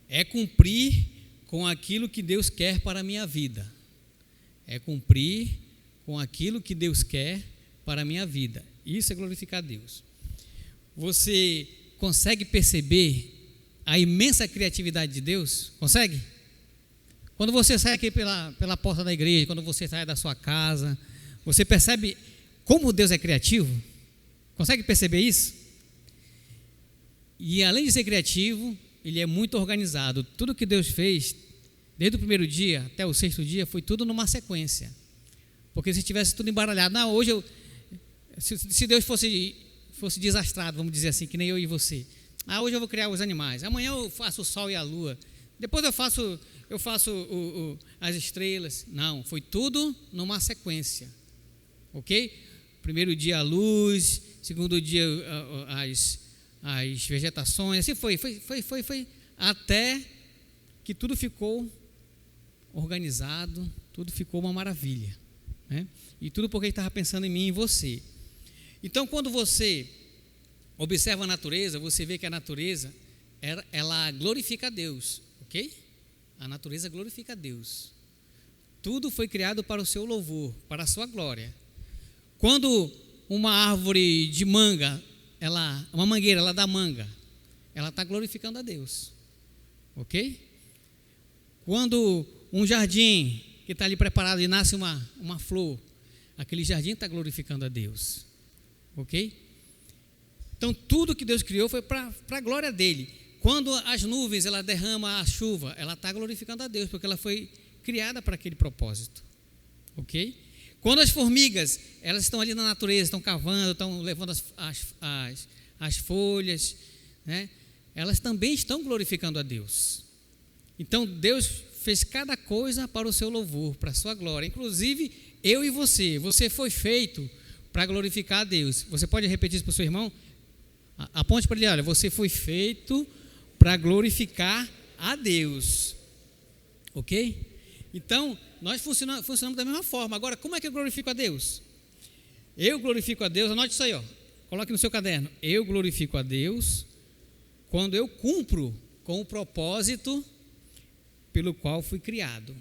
É cumprir com aquilo que Deus quer para a minha vida. É cumprir com aquilo que Deus quer para a minha vida. Isso é glorificar a Deus. Você consegue perceber a imensa criatividade de Deus? Consegue? Quando você sai aqui pela porta da igreja, quando você sai da sua casa, você percebe como Deus é criativo? Consegue perceber isso? E além de ser criativo, Ele é muito organizado. Tudo que Deus fez, desde o primeiro dia até o 6º dia, foi tudo numa sequência. Porque se tivesse tudo embaralhado, não, hoje se Deus fosse desastrado, vamos dizer assim, que nem eu e você. Hoje eu vou criar os animais, amanhã eu faço o sol e a lua, depois eu faço as estrelas. Não, foi tudo numa sequência, ok? Primeiro dia a luz, segundo dia as vegetações, assim foi, até que tudo ficou organizado, tudo ficou uma maravilha, né? E tudo porque Ele estava pensando em mim e em você. Então, quando você observa a natureza, você vê que a natureza, ela glorifica a Deus, ok? A natureza glorifica a Deus. Tudo foi criado para o seu louvor, para a sua glória. Quando uma árvore de manga, uma mangueira, ela dá manga, ela está glorificando a Deus, ok? Quando um jardim que está ali preparado e nasce uma flor, aquele jardim está glorificando a Deus, ok? Então tudo que Deus criou foi para a glória dele. Quando as nuvens ela derrama a chuva, ela está glorificando a Deus, porque ela foi criada para aquele propósito, ok? Quando as formigas elas estão ali na natureza, estão cavando, estão levando as folhas, né? Elas também estão glorificando a Deus. Então Deus fez cada coisa para o seu louvor, para a sua glória. Inclusive eu e você foi feito para glorificar a Deus. Você pode repetir isso para o seu irmão? Aponte para ele, olha, você foi feito para glorificar a Deus, ok? Então, nós funcionamos da mesma forma. Agora, como é que eu glorifico a Deus? Eu glorifico a Deus, anote isso aí, ó. Coloque no seu caderno. Eu glorifico a Deus quando eu cumpro com o propósito pelo qual fui criado.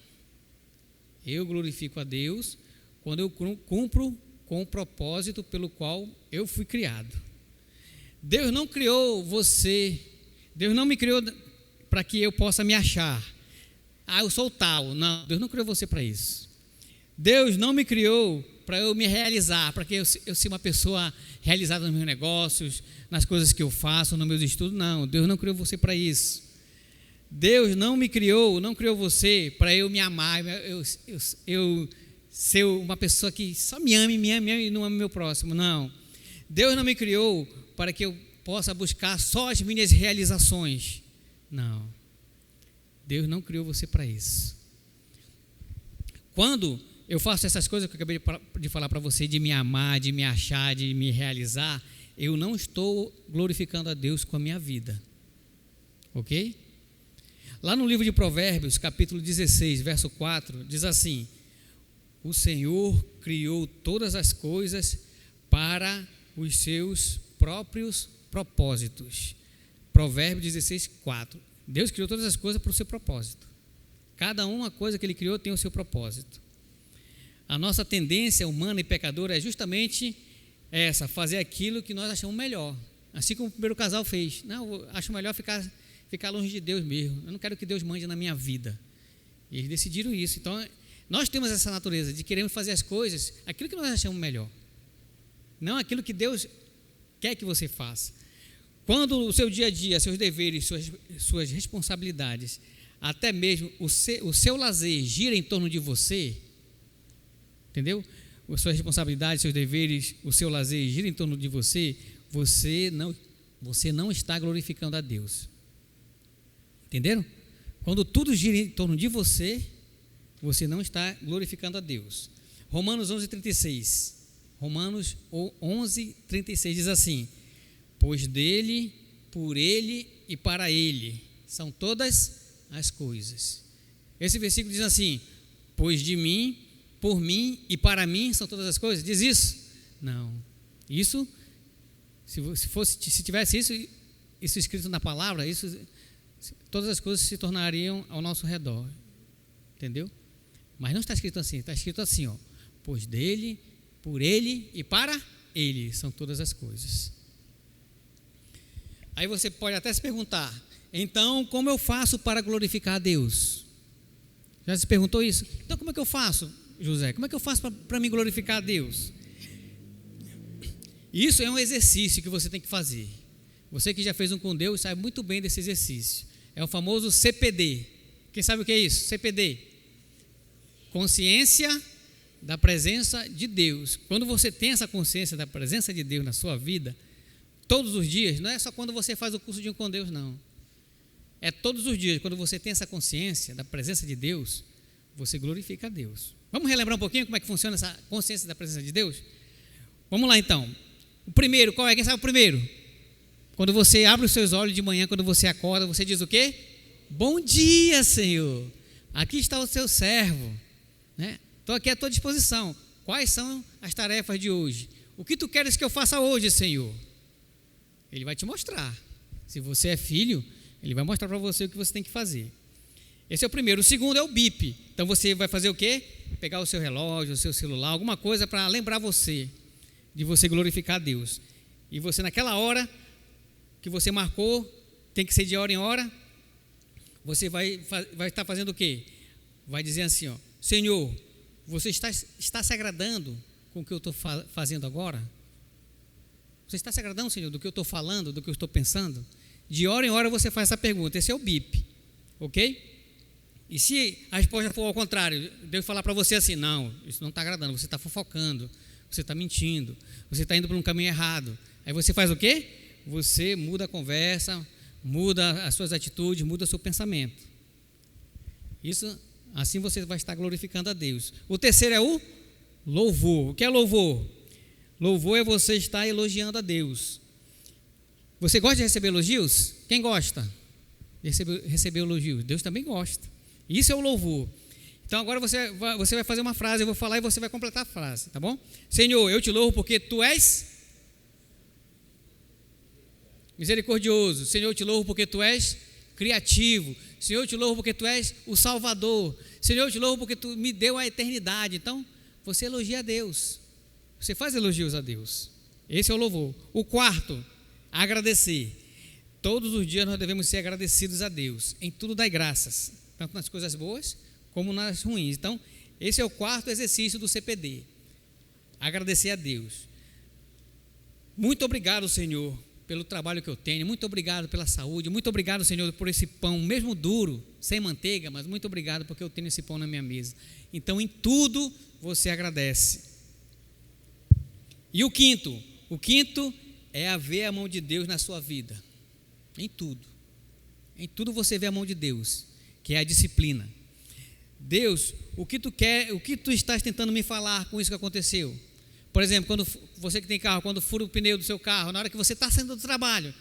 Eu glorifico a Deus quando eu cumpro com o propósito pelo qual eu fui criado. Deus não criou você, Deus não me criou para que eu possa me achar. Eu sou tal. Não, Deus não criou você para isso. Deus não me criou para eu me realizar, para que eu seja uma pessoa realizada nos meus negócios, nas coisas que eu faço, nos meus estudos. Não, Deus não criou você para isso. Deus não criou você para eu me amar, eu ser uma pessoa que só me ame e não ame meu próximo. Não. Deus não me criou para que eu possa buscar só as minhas realizações. Não. Deus não criou você para isso. Quando eu faço essas coisas que eu acabei de falar para você, de me amar, de me achar, de me realizar, eu não estou glorificando a Deus com a minha vida. Ok? Lá no livro de Provérbios, capítulo 16, verso 4, diz assim: o Senhor criou todas as coisas para os seus próprios propósitos. Provérbios 16, 4. Deus criou todas as coisas para o seu propósito. Cada uma coisa que Ele criou tem o seu propósito. A nossa tendência humana e pecadora é justamente essa, fazer aquilo que nós achamos melhor. Assim como o primeiro casal fez. Não, eu acho melhor ficar longe de Deus mesmo. Eu não quero que Deus mande na minha vida. E eles decidiram isso. Então, nós temos essa natureza de queremos fazer as coisas, aquilo que nós achamos melhor. Não aquilo que Deus quer que você faça. Quando o seu dia a dia, seus deveres, suas responsabilidades, até mesmo o seu lazer gira em torno de você, entendeu? As suas responsabilidades, seus deveres, o seu lazer gira em torno de você, você não está glorificando a Deus. Entenderam? Quando tudo gira em torno de você, você não está glorificando a Deus. Romanos 11:36. Romanos 11:36 diz assim: pois dele, por ele e para ele são todas as coisas. Esse versículo diz assim: pois de mim, por mim e para mim são todas as coisas. Diz isso? Não. Isso, se tivesse isso escrito na palavra, todas as coisas se tornariam ao nosso redor. Entendeu? Mas não está escrito assim. Está escrito assim, ó: pois dele, por ele e para ele são todas as coisas. Aí você pode até se perguntar: então, como eu faço para glorificar a Deus? Já se perguntou isso? Então, como é que eu faço, José? Como é que eu faço para me glorificar a Deus? Isso é um exercício que você tem que fazer. Você que já fez um com Deus sabe muito bem desse exercício. É o famoso CPD. Quem sabe o que é isso? CPD. Consciência da presença de Deus. Quando você tem essa consciência da presença de Deus na sua vida, todos os dias, não é só quando você faz o curso de um com Deus, não. É todos os dias, quando você tem essa consciência da presença de Deus, você glorifica a Deus. Vamos relembrar um pouquinho como é que funciona essa consciência da presença de Deus? Vamos lá então. O primeiro, qual é? Quem sabe o primeiro? Quando você abre os seus olhos de manhã, quando você acorda, você diz o quê? Bom dia, Senhor. Aqui está o seu servo, né? Estou aqui à tua disposição. Quais são as tarefas de hoje? O que tu queres que eu faça hoje, Senhor? Ele vai te mostrar. Se você é filho, ele vai mostrar para você o que você tem que fazer. Esse é o primeiro. O segundo é o bip. Então você vai fazer o quê? Pegar o seu relógio, o seu celular, alguma coisa para lembrar você de você glorificar a Deus. E você, naquela hora que você marcou, tem que ser de hora em hora, você vai estar fazendo o quê? Vai dizer assim, ó: Senhor, você está se agradando com o que eu estou fazendo agora? Você está se agradando, Senhor, do que eu estou falando, do que eu estou pensando? De hora em hora você faz essa pergunta. Esse é o bip, ok? E se a resposta for ao contrário, Deus falar para você assim: não, isso não está agradando, você está fofocando, você está mentindo, você está indo por um caminho errado. Aí você faz o quê? Você muda a conversa, muda as suas atitudes, muda o seu pensamento. Isso, assim você vai estar glorificando a Deus. O terceiro é o louvor. O que é louvor? Louvor é você estar elogiando a Deus. Você gosta de receber elogios? Quem gosta de receber elogios? Deus também gosta. Isso é o louvor. Então agora você vai fazer uma frase, eu vou falar e você vai completar a frase, tá bom? Senhor, eu te louvo porque tu és misericordioso. Senhor, eu te louvo porque tu és criativo. Senhor, eu te louvo porque tu és o Salvador. Senhor, eu te louvo porque tu me deu a eternidade. Então, você elogia a Deus. Você faz elogios a Deus. Esse é o louvor. O quarto, agradecer. Todos os dias nós devemos ser agradecidos a Deus. Em tudo dai graças, tanto nas coisas boas como nas ruins. Então, esse é o quarto exercício do CPD. Agradecer a Deus. Muito obrigado, Senhor, pelo trabalho que eu tenho. Muito obrigado pela saúde. Muito obrigado, Senhor, por esse pão, mesmo duro, sem manteiga, mas muito obrigado porque eu tenho esse pão na minha mesa. Então, em tudo você agradece. E o quinto é ver a mão de Deus na sua vida. Em tudo você vê a mão de Deus, que é a disciplina. Deus, o que tu quer, o que tu estás tentando me falar com isso que aconteceu? Por exemplo, quando você que tem carro, quando fura o pneu do seu carro, na hora que você está saindo do trabalho,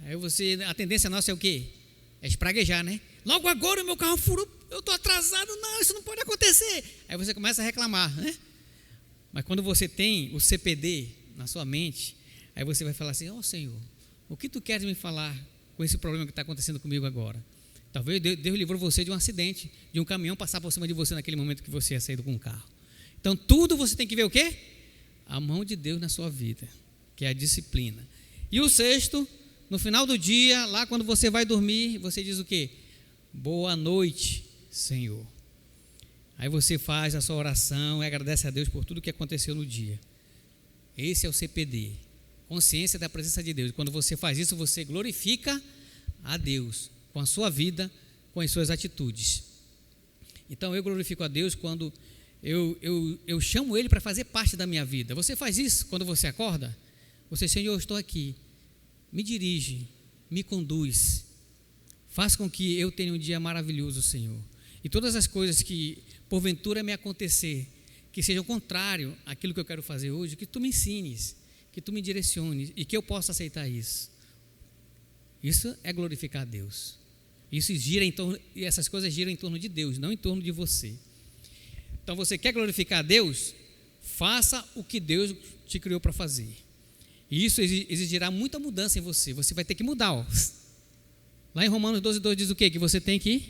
aí a tendência nossa é o quê? É espraguejar, né? Logo agora o meu carro furou, eu estou atrasado, não, isso não pode acontecer. Aí você começa a reclamar, né? Mas quando você tem o CPD na sua mente, aí você vai falar assim: ó Senhor, o que tu queres me falar com esse problema que está acontecendo comigo agora? Talvez Deus livrou você de um acidente, de um caminhão passar por cima de você naquele momento que você ia sair com o carro. Então tudo você tem que ver o quê? A mão de Deus na sua vida, que é a disciplina. E o sexto, no final do dia, lá quando você vai dormir, você diz o quê? Boa noite, Senhor. Aí você faz a sua oração e agradece a Deus por tudo que aconteceu no dia. Esse é o CPD, consciência da presença de Deus. Quando você faz isso, você glorifica a Deus com a sua vida, com as suas atitudes. Então eu glorifico a Deus quando eu chamo Ele para fazer parte da minha vida. Você faz isso quando você acorda? Você: Senhor, eu estou aqui, me dirige, me conduz, Faz com que eu tenha um dia maravilhoso, Senhor. E todas as coisas que porventura me acontecer, que sejam contrário àquilo que eu quero fazer hoje, que Tu me ensines, que Tu me direciones e que eu possa aceitar isso. Isso é glorificar a Deus. Isso gira em torno, e essas coisas giram em torno de Deus, não em torno de você. Então, você quer glorificar a Deus? Faça o que Deus te criou para fazer. E isso exigirá muita mudança em você. Você vai ter que mudar. Ó. Lá em Romanos 12:2 diz o quê? Que você tem que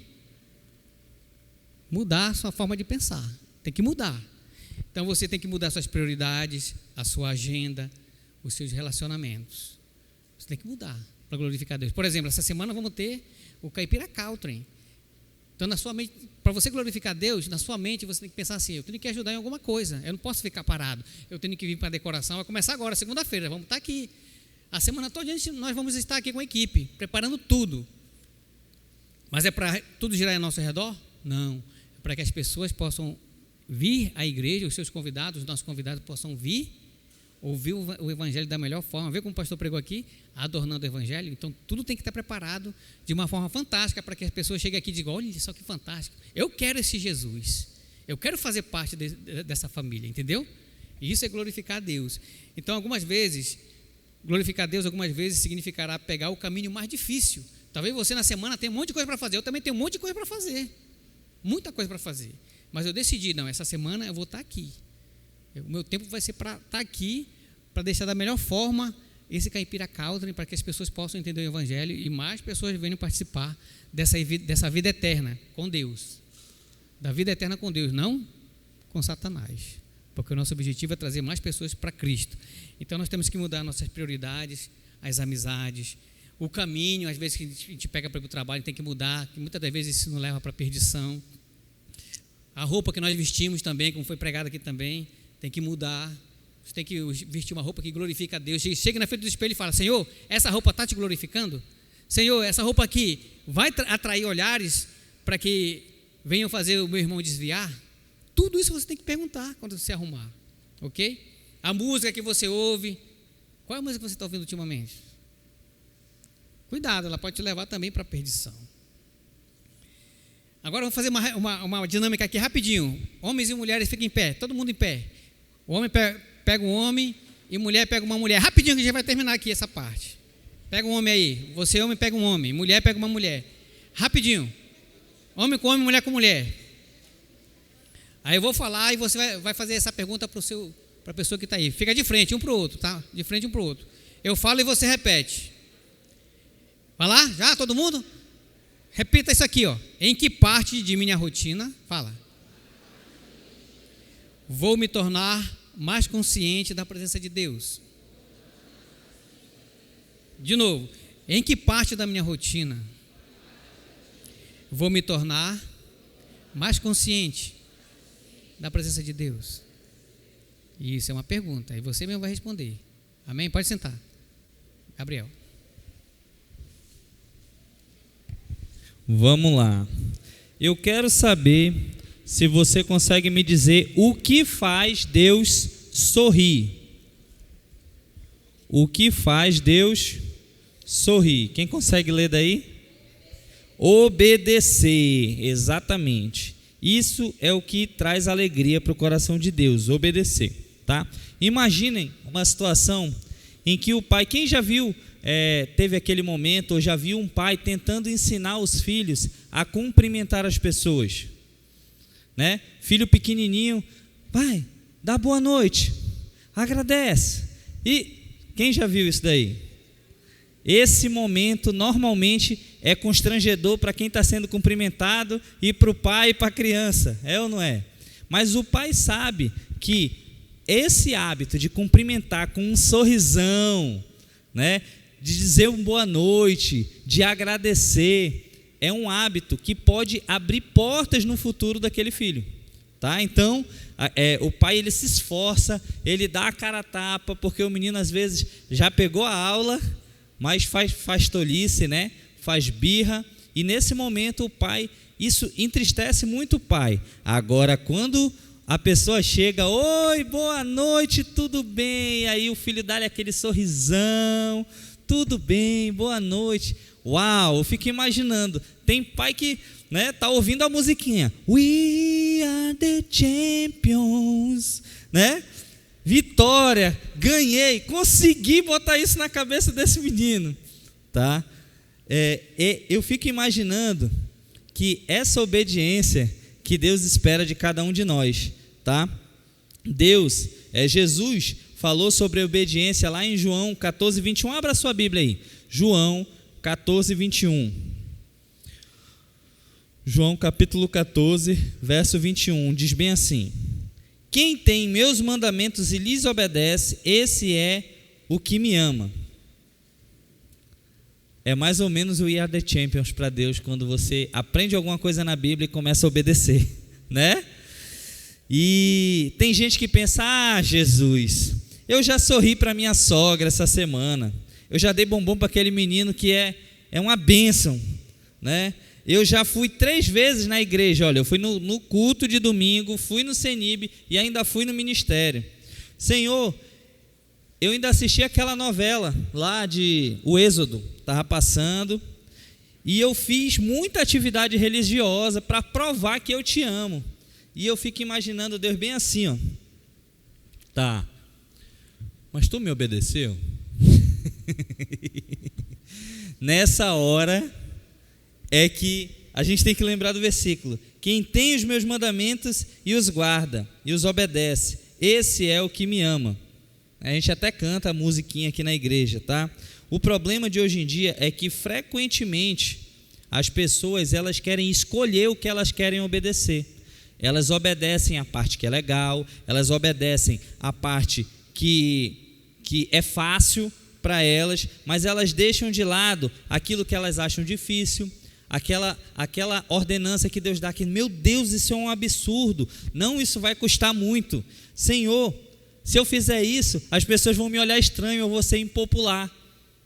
mudar a sua forma de pensar. Tem que mudar. Então, você tem que mudar suas prioridades, a sua agenda, os seus relacionamentos. Você tem que mudar para glorificar a Deus. Por exemplo, essa semana vamos ter o Caipira Country. Então, na sua mente, para você glorificar a Deus, na sua mente você tem que pensar assim: eu tenho que ajudar em alguma coisa, eu não posso ficar parado, eu tenho que vir para a decoração. Vai começar agora, segunda-feira, vamos estar aqui. A semana toda nós vamos estar aqui com a equipe, preparando tudo. Mas é para tudo girar ao nosso redor? Não. É para que as pessoas possam vir à igreja, os seus convidados, os nossos convidados possam vir, ouvir o evangelho da melhor forma. Vê como o pastor pregou aqui, adornando o evangelho. Então, tudo tem que estar preparado de uma forma fantástica para que as pessoas cheguem aqui e digam: olha só que fantástico, eu quero esse Jesus, eu quero fazer parte dessa família, entendeu? E isso é glorificar a Deus. Então, algumas vezes, glorificar a Deus significará pegar o caminho mais difícil. Talvez você na semana tenha um monte de coisa para fazer, eu também tenho um monte de coisa para fazer, muita coisa para fazer, mas eu decidi: não, essa semana eu vou estar aqui. O meu tempo vai ser para estar aqui, para deixar da melhor forma esse Caipira Country, para que as pessoas possam entender o evangelho e mais pessoas venham participar dessa vida eterna com Deus, da vida eterna com Deus, não com Satanás, porque o nosso objetivo é trazer mais pessoas para Cristo. Então nós temos que mudar nossas prioridades, as amizades, o caminho. Às vezes que a gente pega para ir para o trabalho, tem que mudar, que muitas das vezes isso nos leva para a perdição. A roupa que nós vestimos também, como foi pregado aqui também, tem que mudar. Você tem que vestir uma roupa que glorifica a Deus. Chega na frente do espelho e fala: Senhor, essa roupa está te glorificando? Senhor, essa roupa aqui vai atrair olhares para que venham fazer o meu irmão desviar? Tudo isso você tem que perguntar quando você arrumar, ok? A música que você ouve, qual é a música que você está ouvindo ultimamente? Cuidado, ela pode te levar também para a perdição. Agora vamos fazer uma dinâmica aqui rapidinho. Homens e mulheres fiquem em pé, todo mundo em pé. O homem pega um homem e mulher pega uma mulher. Rapidinho que a gente vai terminar aqui essa parte. Pega um homem aí. Você, homem, pega um homem. Mulher pega uma mulher. Rapidinho. Homem com homem, mulher com mulher. Aí eu vou falar e você vai fazer essa pergunta para a pessoa que está aí. Fica de frente um para o outro, tá? De frente um para o outro. Eu falo e você repete. Vai lá? Já? Todo mundo? Repita isso aqui, ó. Em que parte de minha rotina, fala, vou me tornar mais consciente da presença de Deus? De novo, em que parte da minha rotina vou me tornar mais consciente da presença de Deus? Isso é uma pergunta, e você mesmo vai responder. Amém? Pode sentar. Gabriel. Vamos lá. Eu quero saber se você consegue me dizer o que faz Deus sorrir. O que faz Deus sorrir? Quem consegue ler daí? Obedecer, exatamente. Isso é o que traz alegria para o coração de Deus, obedecer, tá? Imaginem uma situação em que o pai, quem já viu, teve aquele momento, ou já viu um pai tentando ensinar os filhos a cumprimentar as pessoas, né? Filho pequenininho: pai, dá boa noite, agradece. E quem já viu isso daí? Esse momento normalmente é constrangedor para quem está sendo cumprimentado e para o pai e para a criança, é ou não é? Mas o pai sabe que esse hábito de cumprimentar com um sorrisão, né, de dizer uma boa noite, de agradecer, é um hábito que pode abrir portas no futuro daquele filho, tá? Então, o pai, ele se esforça, ele dá a cara a tapa, porque o menino às vezes já pegou a aula, mas faz tolice, né? Faz birra, e nesse momento o pai, isso entristece muito o pai. Agora, quando a pessoa chega: oi, boa noite, tudo bem? Aí o filho dá-lhe aquele sorrisão, tudo bem, boa noite. Uau, eu fico imaginando, tem pai que tá ouvindo a musiquinha, We are the champions, né? Vitória, ganhei, consegui botar isso na cabeça desse menino, tá? Eu fico imaginando que essa obediência que Deus espera de cada um de nós, tá? Jesus falou sobre a obediência lá em João 14, 21. Abra a sua Bíblia aí. João 14, 21. João capítulo 14, verso 21. Diz bem assim: quem tem meus mandamentos e lhes obedece, esse é o que me ama. É mais ou menos o We are the champions para Deus, quando você aprende alguma coisa na Bíblia e começa a obedecer, né? E tem gente que pensa, Jesus, eu já sorri para minha sogra essa semana, eu já dei bombom para aquele menino que é uma bênção, né? Eu já fui 3 vezes na igreja, olha, eu fui no culto de domingo, fui no CENIB e ainda fui no ministério. Senhor, eu ainda assisti aquela novela lá de O Êxodo, estava passando, e eu fiz muita atividade religiosa para provar que eu te amo. E eu fico imaginando Deus bem assim, ó. Tá, mas tu me obedeceu? Nessa hora é que a gente tem que lembrar do versículo: quem tem os meus mandamentos e os guarda e os obedece, esse é o que me ama. A gente até canta a musiquinha aqui na igreja, tá? O problema de hoje em dia é que frequentemente as pessoas, elas querem escolher o que elas querem obedecer. Elas obedecem a parte que é legal, elas obedecem a parte que é fácil para elas, mas elas deixam de lado aquilo que elas acham difícil, aquela ordenança que Deus dá, que, meu Deus, isso é um absurdo, não, isso vai custar muito. Senhor, se eu fizer isso, as pessoas vão me olhar estranho, eu vou ser impopular.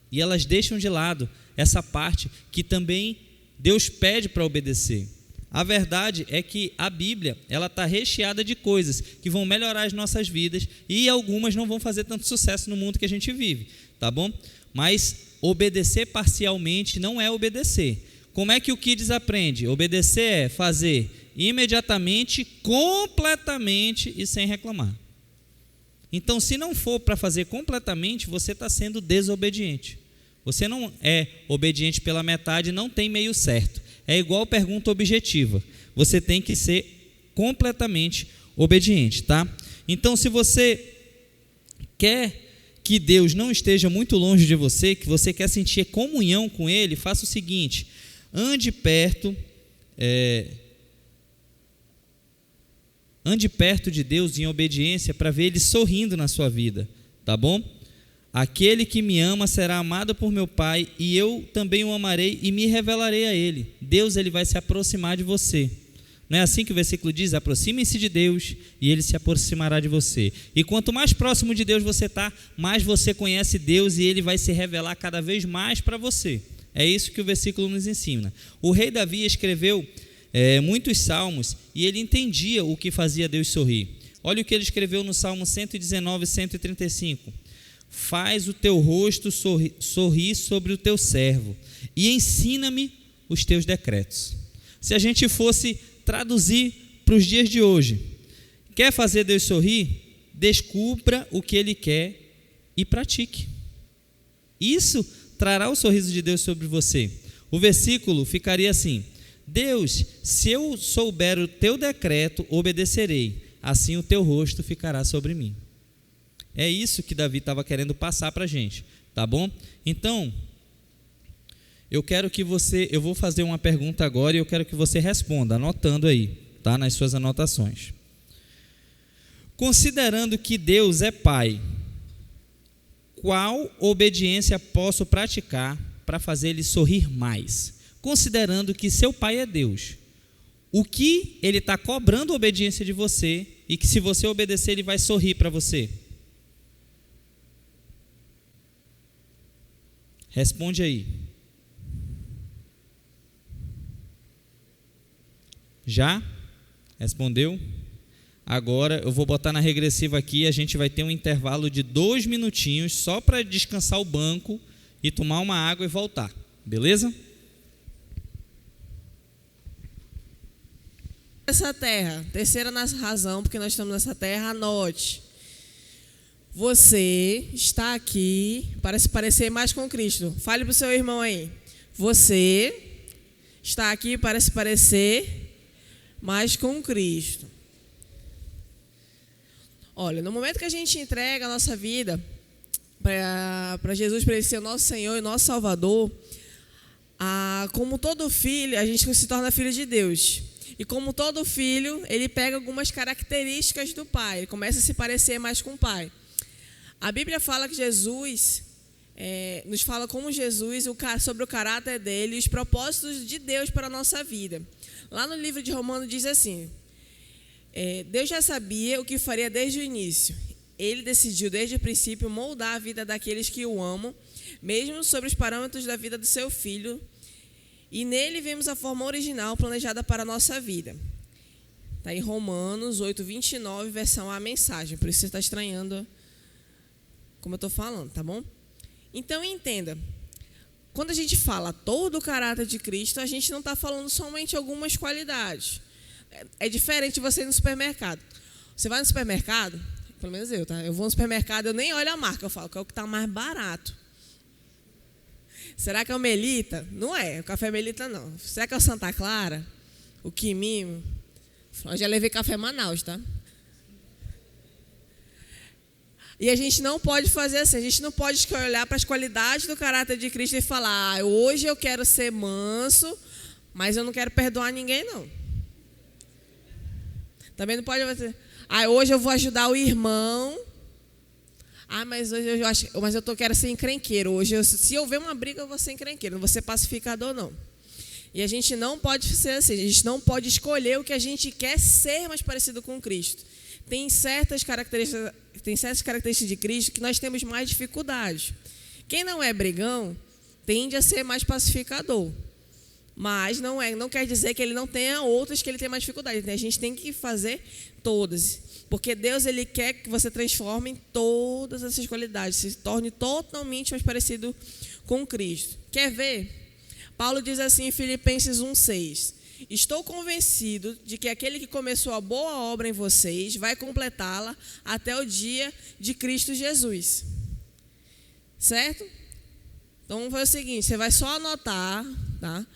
E elas deixam de lado essa parte que também Deus pede para obedecer. A verdade é que a Bíblia, ela está recheada de coisas que vão melhorar as nossas vidas e algumas não vão fazer tanto sucesso no mundo que a gente vive, tá bom? Mas obedecer parcialmente não é obedecer. Como é que o Kids aprende? Obedecer é fazer imediatamente, completamente e sem reclamar. Então, se não for para fazer completamente, você está sendo desobediente. Você não é obediente pela metade, não tem meio certo. É igual pergunta objetiva. Você tem que ser completamente obediente, tá? Então, se você quer que Deus não esteja muito longe de você, que você quer sentir comunhão com Ele, faça o seguinte: ande perto de Deus em obediência para ver Ele sorrindo na sua vida, tá bom? Aquele que me ama será amado por meu Pai, e eu também o amarei e me revelarei a Ele. Deus, Ele vai se aproximar de você. Não é assim que o versículo diz? Aproximem-se de Deus e Ele se aproximará de você. E quanto mais próximo de Deus você está, mais você conhece Deus e Ele vai se revelar cada vez mais para você. É isso que o versículo nos ensina. O rei Davi escreveu muitos salmos e ele entendia o que fazia Deus sorrir. Olha o que ele escreveu no Salmo 119, 135. Faz o teu rosto sorrir sobre o teu servo e ensina-me os teus decretos. Se a gente fosse traduzir para os dias de hoje, quer fazer Deus sorrir? Descubra o que Ele quer e pratique. Isso trará o sorriso de Deus sobre você. O versículo ficaria assim: Deus, se eu souber o teu decreto, obedecerei, assim o teu rosto ficará sobre mim. É isso que Davi estava querendo passar para a gente, tá bom? Então, eu vou fazer uma pergunta agora e eu quero que você responda, anotando aí, tá? Nas suas anotações. Considerando que Deus é Pai, qual obediência posso praticar para fazer Ele sorrir mais? Considerando que seu Pai é Deus, o que Ele está cobrando obediência de você e que se você obedecer Ele vai sorrir para você? Responde aí. Já? Respondeu? Agora eu vou botar na regressiva aqui, a gente vai ter um intervalo de 2 minutinhos só para descansar o banco e tomar uma água e voltar. Beleza? Essa terra, terceira razão porque nós estamos nessa terra, anote. Você está aqui para se parecer mais com Cristo. Fale para o seu irmão aí. Você está aqui para se parecer mais com Cristo. Olha, no momento que a gente entrega a nossa vida para Jesus, para Ele ser o nosso Senhor e nosso Salvador, como todo filho, a gente se torna filho de Deus. E como todo filho, ele pega algumas características do pai, ele começa a se parecer mais com o pai. A Bíblia fala que Jesus, nos fala como Jesus, sobre o caráter dele e os propósitos de Deus para a nossa vida. Lá no livro de Romanos diz assim, Deus já sabia o que faria desde o início. Ele decidiu desde o princípio moldar a vida daqueles que o amam, mesmo sobre os parâmetros da vida do seu filho. E nele vemos a forma original planejada para a nossa vida. Está em Romanos 8:29, versão A Mensagem. Por isso você está estranhando como eu estou falando, tá bom? Então entenda, quando a gente fala todo o caráter de Cristo, a gente não está falando somente algumas qualidades. É diferente você ir no supermercado. Você vai no supermercado, pelo menos eu, tá? Eu vou no supermercado, eu nem olho a marca, eu falo que é o que está mais barato. Será que é o Melita? Não é, o café Melita não. Será que é o Santa Clara? O Quimimo? Eu já levei café Manaus, tá? E a gente não pode fazer assim, a gente não pode olhar para as qualidades do caráter de Cristo e falar, hoje eu quero ser manso, mas eu não quero perdoar ninguém, não. Também não pode dizer, hoje eu vou ajudar o irmão, mas hoje eu quero ser encrenqueiro. Hoje, se eu ver uma briga, eu vou ser encrenqueiro, não vou ser pacificador, não. E a gente não pode ser assim, a gente não pode escolher o que a gente quer ser mais parecido com Cristo. Tem certas características de Cristo que nós temos mais dificuldade. Quem não é brigão tende a ser mais pacificador. Mas não quer dizer que ele não tenha outras que ele tenha mais dificuldade. A gente tem que fazer todas. Porque Deus, Ele quer que você transforme em todas essas qualidades, se torne totalmente mais parecido com Cristo. Quer ver? Paulo diz assim em Filipenses 1:6: estou convencido de que aquele que começou a boa obra em vocês vai completá-la até o dia de Cristo Jesus. Certo? Então, foi o seguinte, você vai só anotar, tá?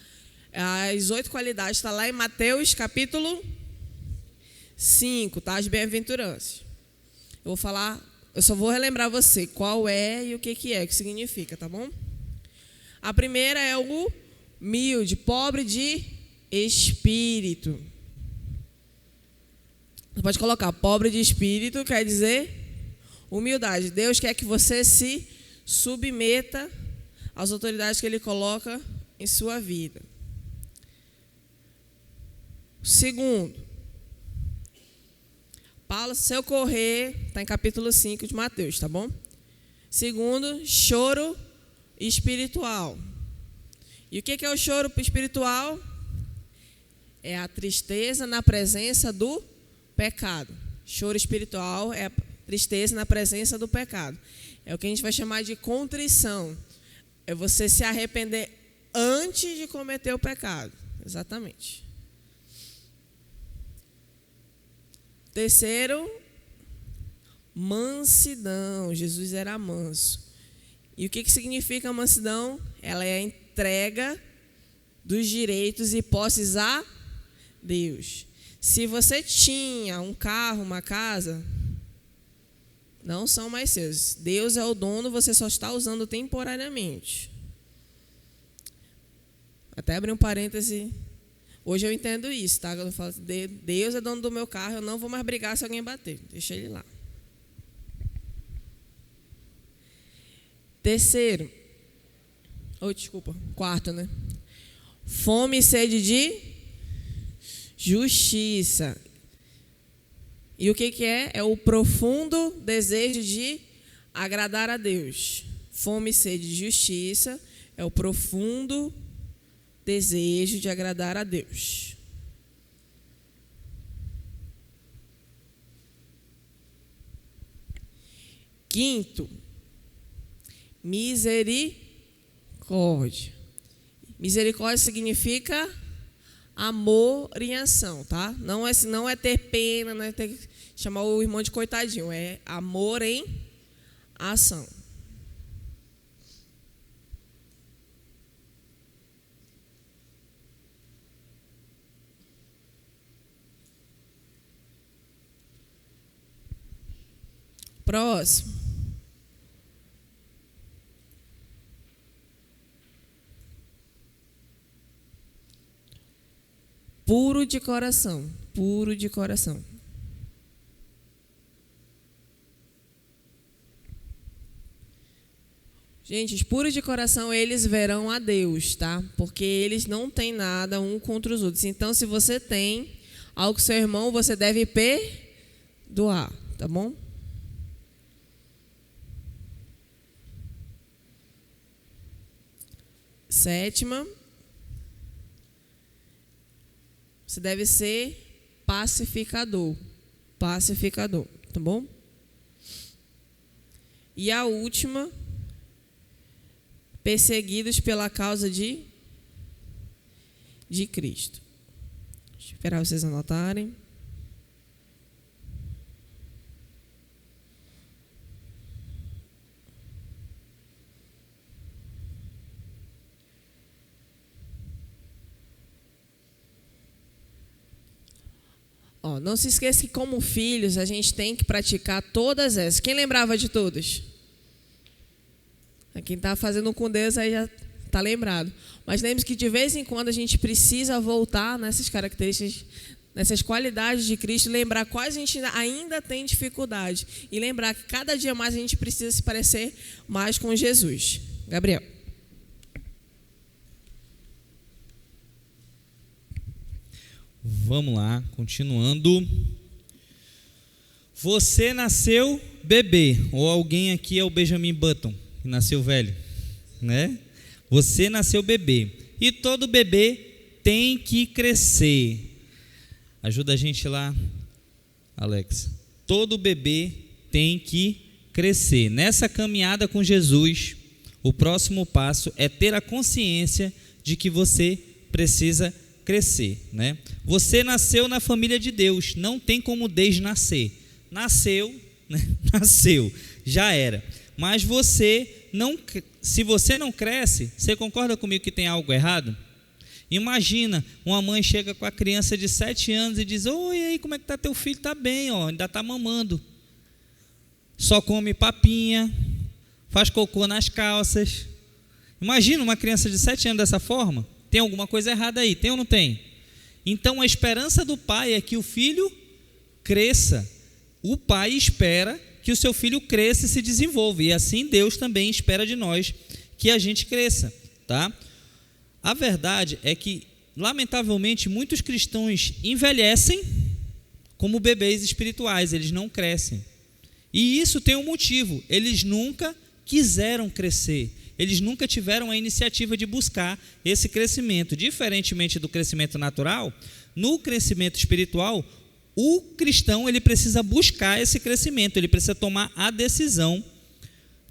As 8 qualidades, está lá em Mateus capítulo 5, tá? As bem-aventuranças. Eu só vou relembrar você qual é e o que é, o que significa, tá bom? A primeira é o humilde, pobre de espírito. Você pode colocar pobre de espírito, quer dizer humildade. Deus quer que você se submeta às autoridades que Ele coloca em sua vida. Segundo, Paulo, se eu correr, está em capítulo 5 de Mateus, tá bom? Segundo, choro espiritual. E o que é o choro espiritual? É a tristeza na presença do pecado. Choro espiritual é a tristeza na presença do pecado. É o que a gente vai chamar de contrição. É você se arrepender antes de cometer o pecado. Exatamente. Terceiro, mansidão. Jesus era manso. E o que significa mansidão? Ela é a entrega dos direitos e posses a Deus. Se você tinha um carro, uma casa, não são mais seus. Deus é o dono, você só está usando temporariamente. Até abrir um parêntese. Hoje eu entendo isso, tá? Eu falo, Deus é dono do meu carro, eu não vou mais brigar se alguém bater. Deixa ele lá. Terceiro. Quarto, né? Fome e sede de justiça. E o que é? É o profundo desejo de agradar a Deus. Fome e sede de justiça é o profundo desejo de agradar a Deus. Quinto, misericórdia. misericórdia. Misericórdia significa amor em ação, tá? Não é ter pena, não é ter que chamar o irmão de coitadinho, é amor em ação. Próximo. Puro de coração, puro de coração. Gente, os puros de coração, eles verão a Deus, tá? Porque eles não têm nada um contra os outros. Então, se você tem algo com seu irmão, você deve perdoar, tá bom? Sétima, você deve ser pacificador, tá bom? E a última, perseguidos pela causa de Cristo. Deixa eu esperar vocês anotarem. Não se esqueça que, como filhos, a gente tem que praticar todas essas. Quem lembrava de todas? Quem está fazendo com Deus aí já está lembrado. Mas lembre-se que, de vez em quando, a gente precisa voltar nessas características, nessas qualidades de Cristo, lembrar quais a gente ainda tem dificuldade. E lembrar que, cada dia mais, a gente precisa se parecer mais com Jesus. Gabriel. Vamos lá, continuando. Você nasceu bebê, ou alguém aqui é o Benjamin Button, que nasceu velho, né? Você nasceu bebê, e todo bebê tem que crescer. Ajuda a gente lá, Alex. Todo bebê tem que crescer. Nessa caminhada com Jesus, o próximo passo é ter a consciência de que você precisa crescer, né? Você nasceu na família de Deus, não tem como desnascer. Nasceu, né? Nasceu, já era. Mas se você não cresce, você concorda comigo que tem algo errado? Imagina, uma mãe chega com a criança de 7 anos e diz: oi, e aí, como é que está teu filho? Está bem, ainda está mamando. Só come papinha, faz cocô nas calças. Imagina uma criança de 7 anos dessa forma. Tem alguma coisa errada aí, tem ou não tem? Então a esperança do pai é que o filho cresça. O pai espera que o seu filho cresça e se desenvolva. E assim Deus também espera de nós que a gente cresça, tá? A verdade é que, lamentavelmente, muitos cristãos envelhecem como bebês espirituais, eles não crescem. E isso tem um motivo: eles nunca quiseram crescer. Eles nunca tiveram a iniciativa de buscar esse crescimento. Diferentemente do crescimento natural, no crescimento espiritual, o cristão ele precisa buscar esse crescimento, ele precisa tomar a decisão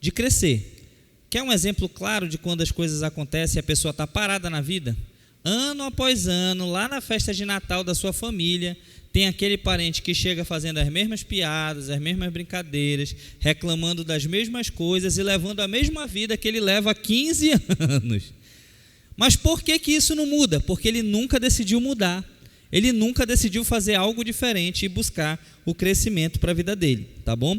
de crescer. Quer um exemplo claro de quando as coisas acontecem e a pessoa está parada na vida? Ano após ano, lá na festa de Natal da sua família, tem aquele parente que chega fazendo as mesmas piadas, as mesmas brincadeiras, reclamando das mesmas coisas e levando a mesma vida que ele leva há 15 anos. Mas por que isso não muda? Porque ele nunca decidiu mudar. Ele nunca decidiu fazer algo diferente e buscar o crescimento para a vida dele, tá bom?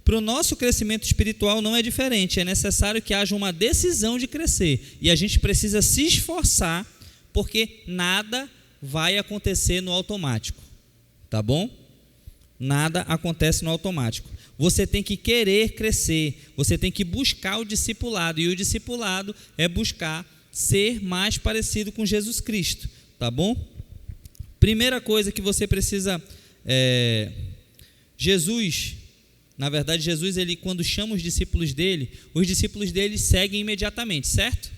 Para o nosso crescimento espiritual não é diferente. É necessário que haja uma decisão de crescer. E a gente precisa se esforçar, porque nada vai acontecer no automático. Tá bom? Nada acontece no automático. Você tem que querer crescer, você tem que buscar o discipulado, e o discipulado é buscar ser mais parecido com Jesus Cristo, tá bom? Primeira coisa que você precisa, Jesus, ele, quando chama os discípulos dele seguem imediatamente, certo?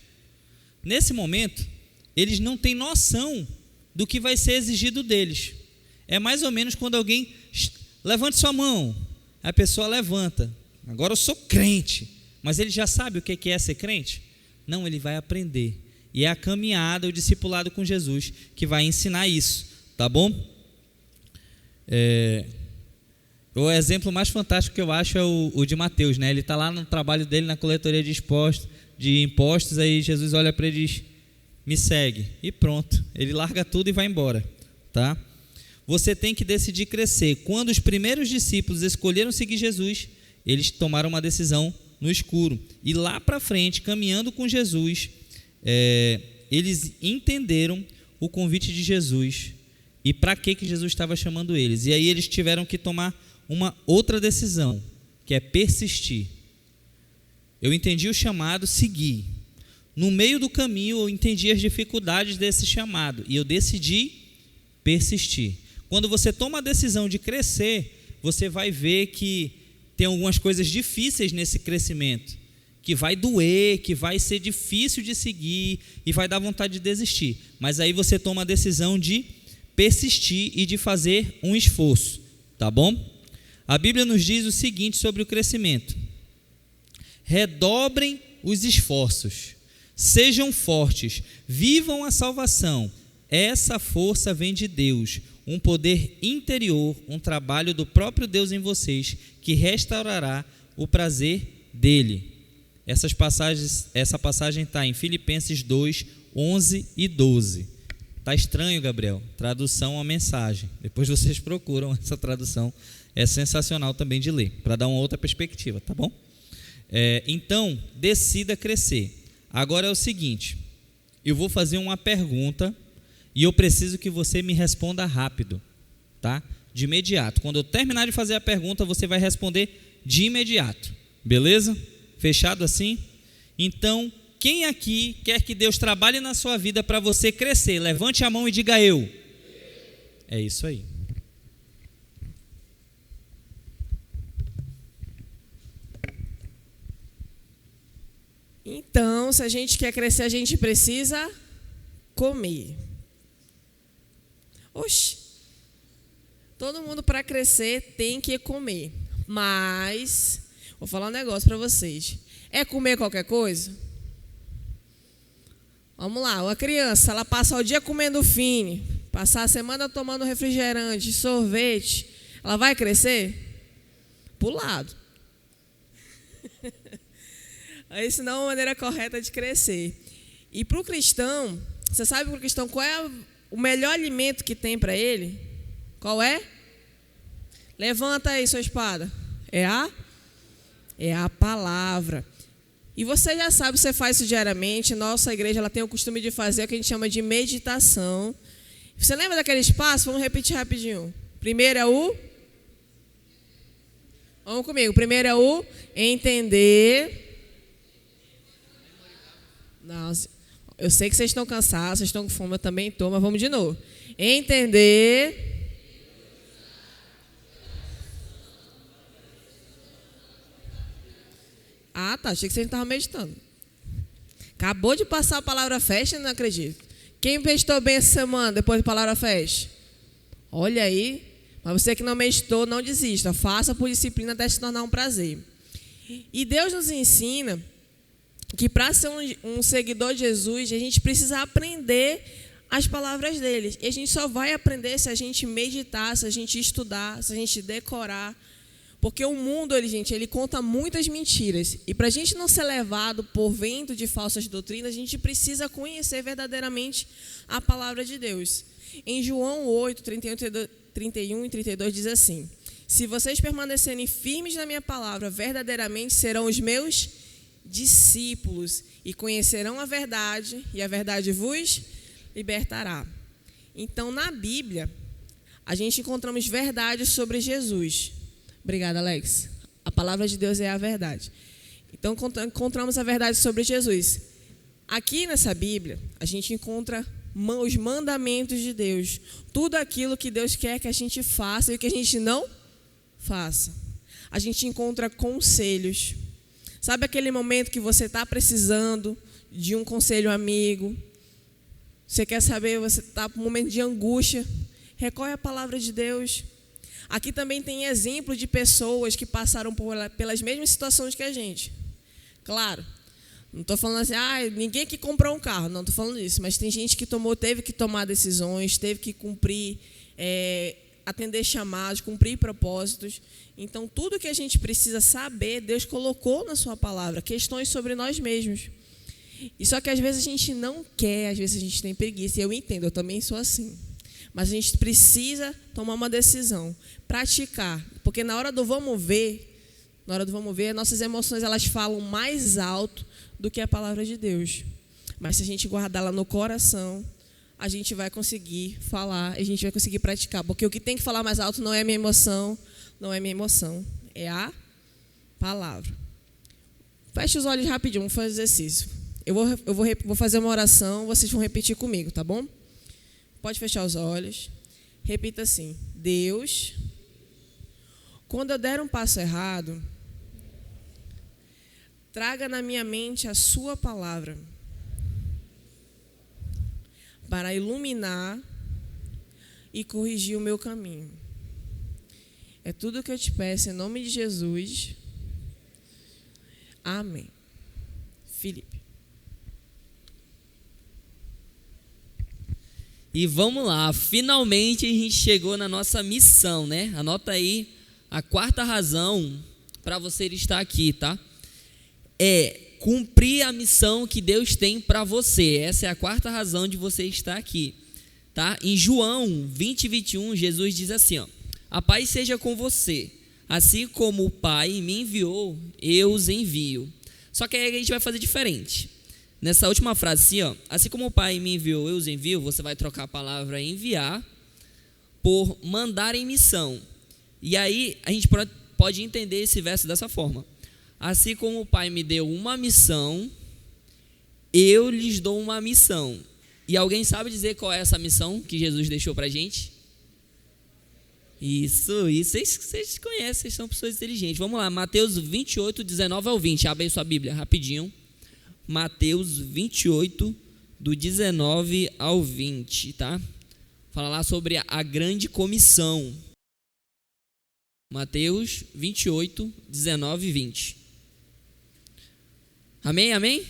Nesse momento, eles não têm noção do que vai ser exigido deles. É mais ou menos quando alguém levante sua mão, a pessoa levanta. Agora eu sou crente, mas ele já sabe o que é ser crente? Não, ele vai aprender. E é a caminhada, o discipulado com Jesus, que vai ensinar isso, tá bom? O exemplo mais fantástico que eu acho é o de Mateus, né? Ele está lá no trabalho dele na coletoria de impostos, aí Jesus olha para ele e diz: me segue, e pronto, ele larga tudo e vai embora, tá? Você tem que decidir crescer. Quando os primeiros discípulos escolheram seguir Jesus, eles tomaram uma decisão no escuro, e lá para frente, caminhando com Jesus, eles entenderam o convite de Jesus e para que Jesus estava chamando eles, e aí eles tiveram que tomar uma outra decisão, que é persistir. Eu entendi o chamado, segui. No meio do caminho eu entendi as dificuldades desse chamado e eu decidi persistir. Quando você toma a decisão de crescer, você vai ver que tem algumas coisas difíceis nesse crescimento, que vai doer, que vai ser difícil de seguir e vai dar vontade de desistir. Mas aí você toma a decisão de persistir e de fazer um esforço, tá bom? A Bíblia nos diz o seguinte sobre o crescimento: redobrem os esforços, sejam fortes, vivam a salvação. Essa força vem de Deus, um poder interior, um trabalho do próprio Deus em vocês, que restaurará o prazer dele. Essa passagem está em Filipenses 2, 11 e 12. Está estranho, Gabriel? Tradução à mensagem. Depois vocês procuram essa tradução. É sensacional também de ler, para dar uma outra perspectiva, tá bom? Então, decida crescer. Agora é o seguinte, eu vou fazer uma pergunta e eu preciso que você me responda rápido, tá? De imediato. Quando eu terminar de fazer a pergunta, você vai responder de imediato, beleza? Fechado assim? Então, quem aqui quer que Deus trabalhe na sua vida para você crescer? Levante a mão e diga eu. É isso aí. Então, se a gente quer crescer, a gente precisa comer. Oxi, todo mundo para crescer tem que comer. Mas, vou falar um negócio para vocês. É comer qualquer coisa? Vamos lá, uma criança, ela passa o dia comendo fine, passar a semana tomando refrigerante, sorvete, ela vai crescer? Pro lado. Isso não é uma maneira correta de crescer. E para o cristão, você sabe para o cristão qual é o melhor alimento que tem para ele? Qual é? Levanta aí sua espada. É a palavra. E você já sabe, você faz isso diariamente. Nossa igreja ela tem o costume de fazer o que a gente chama de meditação. Você lembra daquele espaço? Vamos repetir rapidinho. Primeiro é o... Vamos comigo. Primeiro é o entender... Não, eu sei que vocês estão cansados, vocês estão com fome, eu também estou, mas vamos de novo. Entender. Ah, tá, achei que vocês não estavam meditando. Acabou de passar a palavra festa, não acredito. Quem meditou bem essa semana depois da palavra festa? Olha aí, mas você que não meditou, não desista, faça por disciplina até se tornar um prazer. E Deus nos ensina que para ser um seguidor de Jesus, a gente precisa aprender as palavras dele. E a gente só vai aprender se a gente meditar, se a gente estudar, se a gente decorar. Porque o mundo, ele conta muitas mentiras. E para a gente não ser levado por vento de falsas doutrinas, a gente precisa conhecer verdadeiramente a palavra de Deus. Em João 8, 31 e 32 diz assim: se vocês permanecerem firmes na minha palavra, verdadeiramente serão os meus discípulos e conhecerão a verdade, e a verdade vos libertará. Então, na Bíblia, a gente encontramos verdades sobre Jesus. Obrigada, Alex. A palavra de Deus é a verdade. Então, encontramos a verdade sobre Jesus. Aqui nessa Bíblia, a gente encontra os mandamentos de Deus. Tudo aquilo que Deus quer que a gente faça e que a gente não faça. A gente encontra conselhos. Sabe aquele momento que você está precisando de um conselho amigo? Você quer saber, você está num momento de angústia? Recorre à palavra de Deus. Aqui também tem exemplo de pessoas que passaram pelas mesmas situações que a gente. Claro, Não estou falando assim, ninguém aqui comprou um carro. Não estou falando isso. Mas tem gente que teve que tomar decisões, teve que cumprir, atender chamados, cumprir propósitos. Então, tudo que a gente precisa saber, Deus colocou na sua palavra. Questões sobre nós mesmos. E só que às vezes a gente não quer, às vezes a gente tem preguiça. E eu entendo, eu também sou assim. Mas a gente precisa tomar uma decisão, praticar. Porque na hora do vamos ver, nossas emoções elas falam mais alto do que a palavra de Deus. Mas se a gente guardá-la no coração, a gente vai conseguir falar, a gente vai conseguir praticar. Porque o que tem que falar mais alto não é a minha emoção, é a palavra. Feche os olhos rapidinho, vamos fazer exercício. Eu vou fazer uma oração, vocês vão repetir comigo, tá bom? Pode fechar os olhos. Repita assim: Deus, quando eu der um passo errado, traga na minha mente a sua palavra para iluminar e corrigir o meu caminho. É tudo o que eu te peço em nome de Jesus. Amém. Felipe. E vamos lá, finalmente a gente chegou na nossa missão, né? Anota aí a 4ª razão para você estar aqui, tá? É cumprir a missão que Deus tem para você. Essa é a 4ª razão de você estar aqui, tá? Em João 20:21, Jesus diz assim, ó: a paz seja com você, assim como o Pai me enviou, eu os envio. Só que aí a gente vai fazer diferente. Nessa última frase assim, ó: assim como o Pai me enviou, eu os envio, você vai trocar a palavra enviar por mandar em missão. E aí a gente pode entender esse verso dessa forma: assim como o Pai me deu uma missão, eu lhes dou uma missão. E alguém sabe dizer qual é essa missão que Jesus deixou para a gente? Isso, vocês conhecem, vocês são pessoas inteligentes. Vamos lá, Mateus 28, 19 ao 20. Abre aí sua Bíblia, rapidinho. Mateus 28, do 19 ao 20, tá? Fala lá sobre a grande comissão. Mateus 28, 19 e 20. Amém, amém?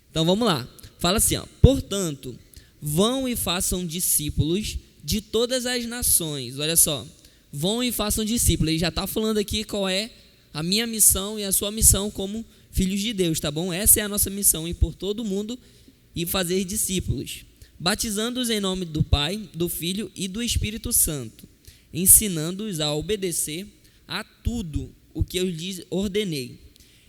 Então vamos lá. Fala assim, ó: portanto, vão e façam discípulos de todas as nações. Olha só, vão e façam discípulos. Ele já está falando aqui qual é a minha missão e a sua missão como filhos de Deus, tá bom? Essa é a nossa missão, ir por todo mundo e fazer discípulos, batizando-os em nome do Pai, do Filho e do Espírito Santo, ensinando-os a obedecer a tudo o que eu lhes ordenei.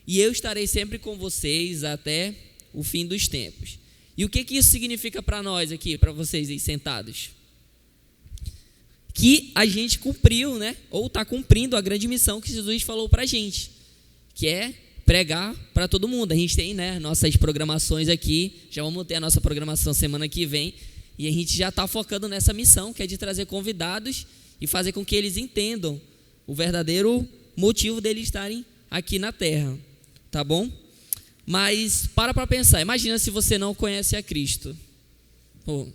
E eu estarei sempre com vocês até o fim dos tempos. E o que isso significa para nós aqui, para vocês aí sentados? Que a gente cumpriu, né? Ou está cumprindo a grande missão que Jesus falou para a gente, que é pregar para todo mundo. A gente tem, né, nossas programações aqui, já vamos ter a nossa programação semana que vem, e a gente já está focando nessa missão, que é de trazer convidados e fazer com que eles entendam o verdadeiro motivo deles estarem aqui na Terra, tá bom? Mas para pensar, imagina se você não conhece a Cristo. Pô,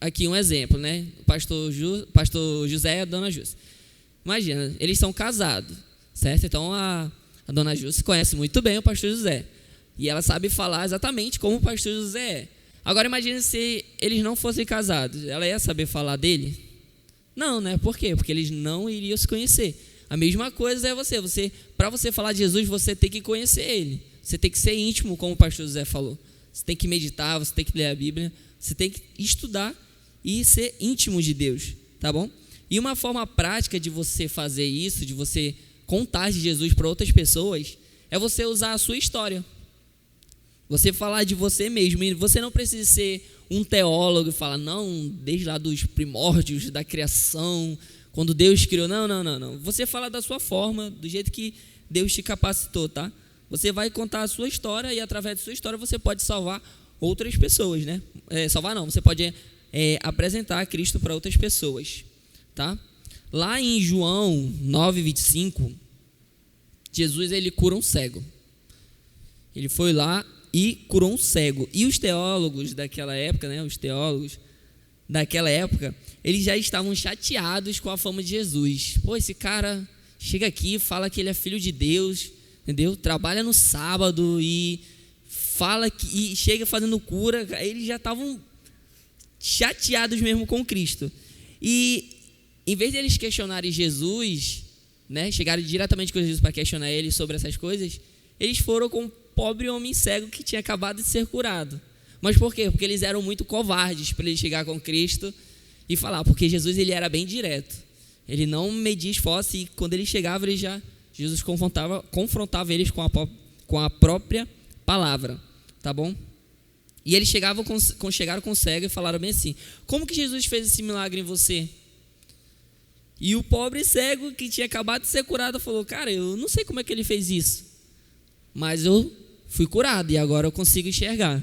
aqui um exemplo, né? O pastor José e a dona Júcia. Imagina, eles são casados, certo? Então a dona Júcia conhece muito bem o pastor José. E ela sabe falar exatamente como o pastor José é. Agora imagine se eles não fossem casados. Ela ia saber falar dele? Não, né? Por quê? Porque eles não iriam se conhecer. A mesma coisa é você. Para você falar de Jesus, você tem que conhecer ele. Você tem que ser íntimo, como o pastor José falou. Você tem que meditar, você tem que ler a Bíblia, você tem que estudar e ser íntimo de Deus, tá bom? E uma forma prática de você fazer isso, de você contar de Jesus para outras pessoas, é você usar a sua história. Você falar de você mesmo. E você não precisa ser um teólogo e falar, não, desde lá dos primórdios da criação, quando Deus criou. Não. Você fala da sua forma, do jeito que Deus te capacitou, tá? Você vai contar a sua história e através da sua história você pode salvar outras pessoas, né? Você pode apresentar Cristo para outras pessoas, tá? Lá em João 9:25, Jesus ele cura um cego. Ele foi lá e curou um cego. E os teólogos daquela época, eles já estavam chateados com a fama de Jesus. Pô, esse cara chega aqui, fala que ele é filho de Deus, entendeu? Trabalha no sábado e fala e chega fazendo cura. Eles já estavam chateados mesmo com Cristo. E em vez de eles questionarem Jesus, né, chegarem diretamente com Jesus para questionar ele sobre essas coisas, eles foram com um pobre homem cego que tinha acabado de ser curado. Mas por quê? Porque eles eram muito covardes para ele chegar com Cristo e falar, porque Jesus ele era bem direto. Ele não media esforço e quando ele chegava, Jesus confrontava eles com a própria palavra, tá bom? E eles chegaram com o cego e falaram bem assim, como que Jesus fez esse milagre em você? E o pobre cego que tinha acabado de ser curado falou, cara, eu não sei como é que ele fez isso, mas eu fui curado e agora eu consigo enxergar,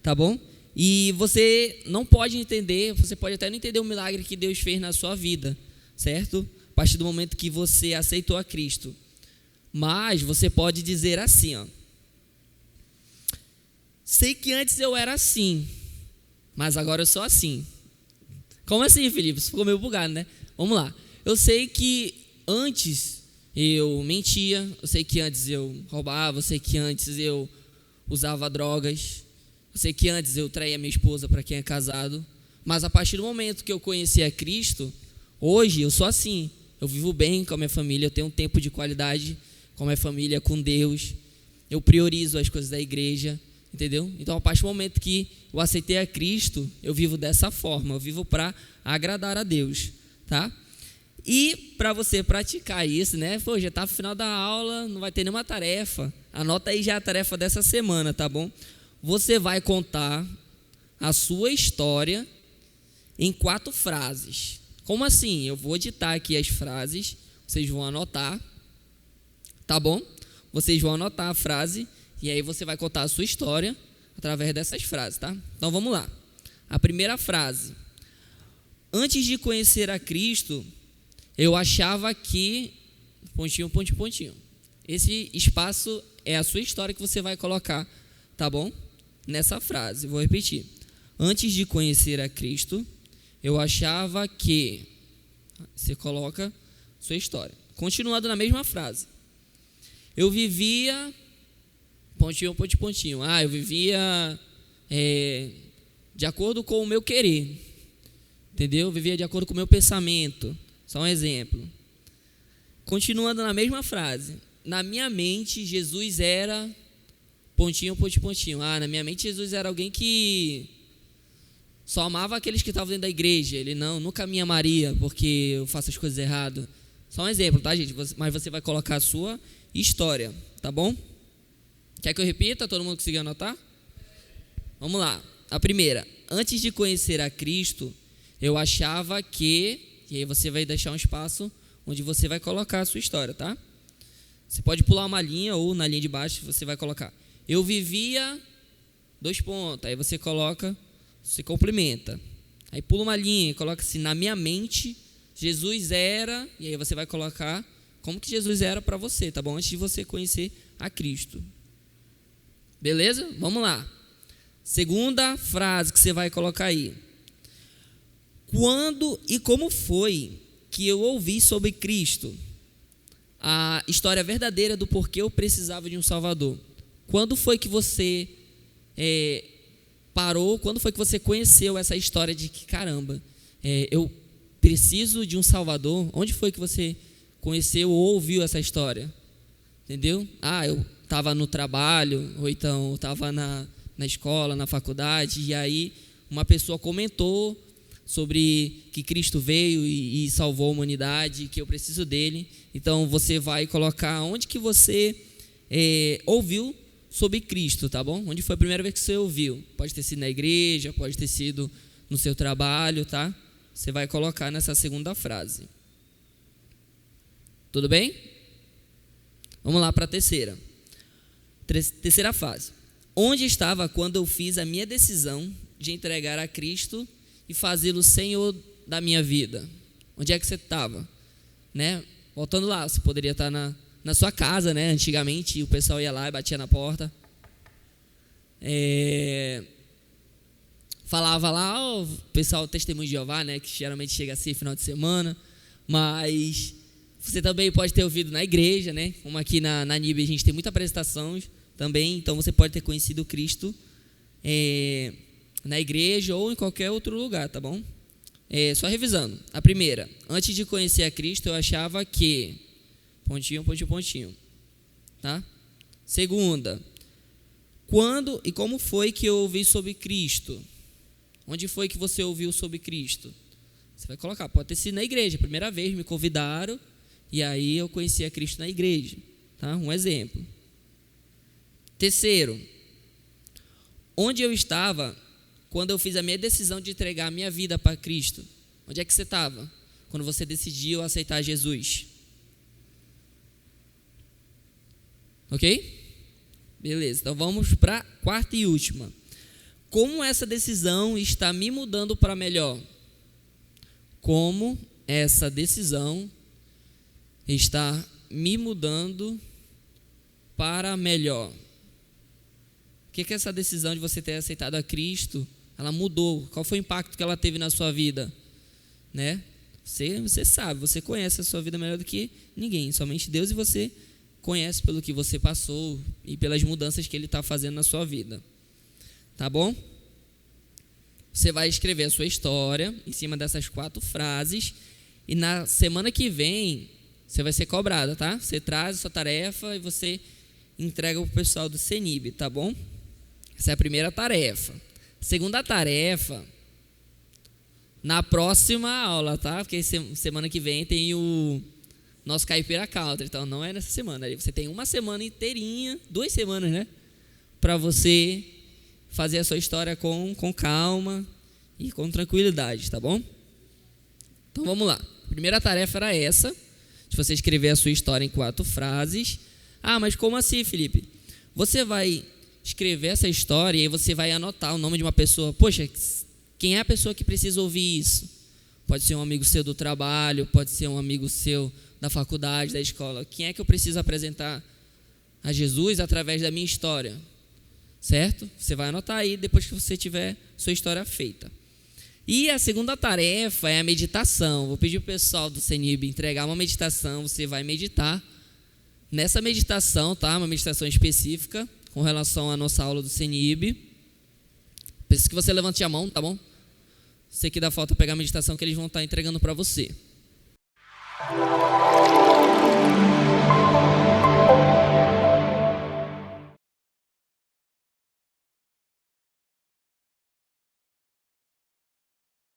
tá bom? E você não pode entender, você pode até não entender o milagre que Deus fez na sua vida, certo? A partir do momento que você aceitou a Cristo. Mas você pode dizer assim, ó, sei que antes eu era assim, mas agora eu sou assim. Como assim, Felipe? Você ficou meio bugado, né? Vamos lá. Eu sei que antes eu mentia, eu sei que antes eu roubava, eu sei que antes eu usava drogas, eu sei que antes eu traía minha esposa para quem é casado, mas a partir do momento que eu conheci a Cristo, hoje eu sou assim. Eu vivo bem com a minha família, eu tenho um tempo de qualidade com a minha família, com Deus, eu priorizo as coisas da igreja, entendeu? Então, a partir do momento que eu aceitei a Cristo, eu vivo dessa forma, eu vivo para agradar a Deus, tá? E para você praticar isso, né? Pô, já está no final da aula, não vai ter nenhuma tarefa. Anota aí já a tarefa dessa semana, tá bom? Você vai contar a sua história em 4 frases. Como assim? Eu vou ditar aqui as frases, vocês vão anotar, tá bom? Vocês vão anotar a frase e aí você vai contar a sua história através dessas frases, tá? Então vamos lá. A primeira frase. Antes de conhecer a Cristo, eu achava que... Pontinho, pontinho, pontinho. Esse espaço é a sua história que você vai colocar, tá bom? Nessa frase, vou repetir. Antes de conhecer a Cristo, eu achava que... Você coloca sua história. Continuando na mesma frase. Eu vivia... Pontinho, pontinho, pontinho. Eu vivia de acordo com o meu querer. Entendeu? Eu vivia de acordo com o meu pensamento. Só um exemplo. Continuando na mesma frase. Na minha mente, Jesus era... Pontinho, pontinho, pontinho. Na minha mente, Jesus era alguém que só amava aqueles que estavam dentro da igreja. Ele nunca me amaria porque eu faço as coisas erradas. Só um exemplo, tá, gente? Mas você vai colocar a sua história, tá bom? Quer que eu repita? Todo mundo conseguiu anotar? Vamos lá. A primeira. Antes de conhecer a Cristo, eu achava que... E aí você vai deixar um espaço onde você vai colocar a sua história, tá? Você pode pular uma linha ou na linha de baixo você vai colocar. Eu vivia... 2 pontos. Aí você coloca... Você complementa. Aí pula uma linha e coloca assim, na minha mente, Jesus era... E aí você vai colocar como que Jesus era para você, tá bom? Antes de você conhecer a Cristo. Beleza? Vamos lá. Segunda frase que você vai colocar aí. Quando e como foi que eu ouvi sobre Cristo? A história verdadeira do porquê eu precisava de um Salvador. Quando foi que você parou? Quando foi que você conheceu essa história de que, caramba, eu preciso de um Salvador? Onde foi que você conheceu ou ouviu essa história? Entendeu? Eu estava no trabalho, ou então eu estava na escola, na faculdade, e aí uma pessoa comentou sobre que Cristo veio e salvou a humanidade, que eu preciso dele. Então você vai colocar onde que você ouviu sobre Cristo, tá bom? Onde foi a primeira vez que você ouviu? Pode ter sido na igreja, pode ter sido no seu trabalho, tá? Você vai colocar nessa segunda frase. Tudo bem? Vamos lá para a terceira. Terceira fase. Onde estava quando eu fiz a minha decisão de entregar a Cristo e fazê-lo Senhor da minha vida? Onde é que você estava? Né? Voltando lá, você poderia estar na sua casa, né? Antigamente o pessoal ia lá e batia na porta. Falava lá, o pessoal Testemunho de Jeová, né? Que geralmente chega assim final de semana. Mas Você também pode ter ouvido na igreja, né? Como aqui na NIB a gente tem muita apresentação também, então você pode ter conhecido Cristo na igreja ou em qualquer outro lugar, tá bom? Só revisando. A primeira, antes de conhecer a Cristo, eu achava que... Pontinho, pontinho, pontinho. Tá? Segunda, quando e como foi que eu ouvi sobre Cristo? Onde foi que você ouviu sobre Cristo? Você vai colocar, pode ter sido na igreja, primeira vez me convidaram e aí eu conheci a Cristo na igreja, tá? Um exemplo. Terceiro, onde eu estava quando eu fiz a minha decisão de entregar a minha vida para Cristo? Onde é que você estava quando você decidiu aceitar Jesus? Ok? Beleza, então vamos para a quarta e última. Como essa decisão está me mudando para melhor? Como essa decisão está me mudando para melhor? O que essa decisão de você ter aceitado a Cristo, ela mudou? Qual foi o impacto que ela teve na sua vida? Né? Você sabe, você conhece a sua vida melhor do que ninguém. Somente Deus, e você conhece pelo que você passou e pelas mudanças que Ele está fazendo na sua vida. Tá bom? Você vai escrever a sua história em cima dessas 4 frases e na semana que vem você vai ser cobrado, tá? Você traz a sua tarefa e você entrega para o pessoal do CENIB, tá bom? Essa é a primeira tarefa. Segunda tarefa, na próxima aula, tá? Porque semana que vem tem o nosso Caipira Country, então não é nessa semana. Você tem uma semana inteirinha, 2 semanas, né? Para você fazer a sua história com calma e com tranquilidade, tá bom? Então vamos lá. A primeira tarefa era essa, de você escrever a sua história em 4 frases. Ah, mas como assim, Felipe? Você vai escrever essa história e aí você vai anotar o nome de uma pessoa. Poxa, quem é a pessoa que precisa ouvir isso? Pode ser um amigo seu do trabalho, pode ser um amigo seu da faculdade, da escola. Quem é que eu preciso apresentar a Jesus através da minha história? Certo? Você vai anotar aí depois que você tiver sua história feita. E a segunda tarefa é a meditação. Vou pedir para o pessoal do CENIB entregar uma meditação. Você vai meditar. Nessa meditação, tá? Uma meditação específica com relação à nossa aula do CENIB. Preciso que você levante a mão, tá bom? Você que dá falta pegar a meditação que eles vão estar entregando para você.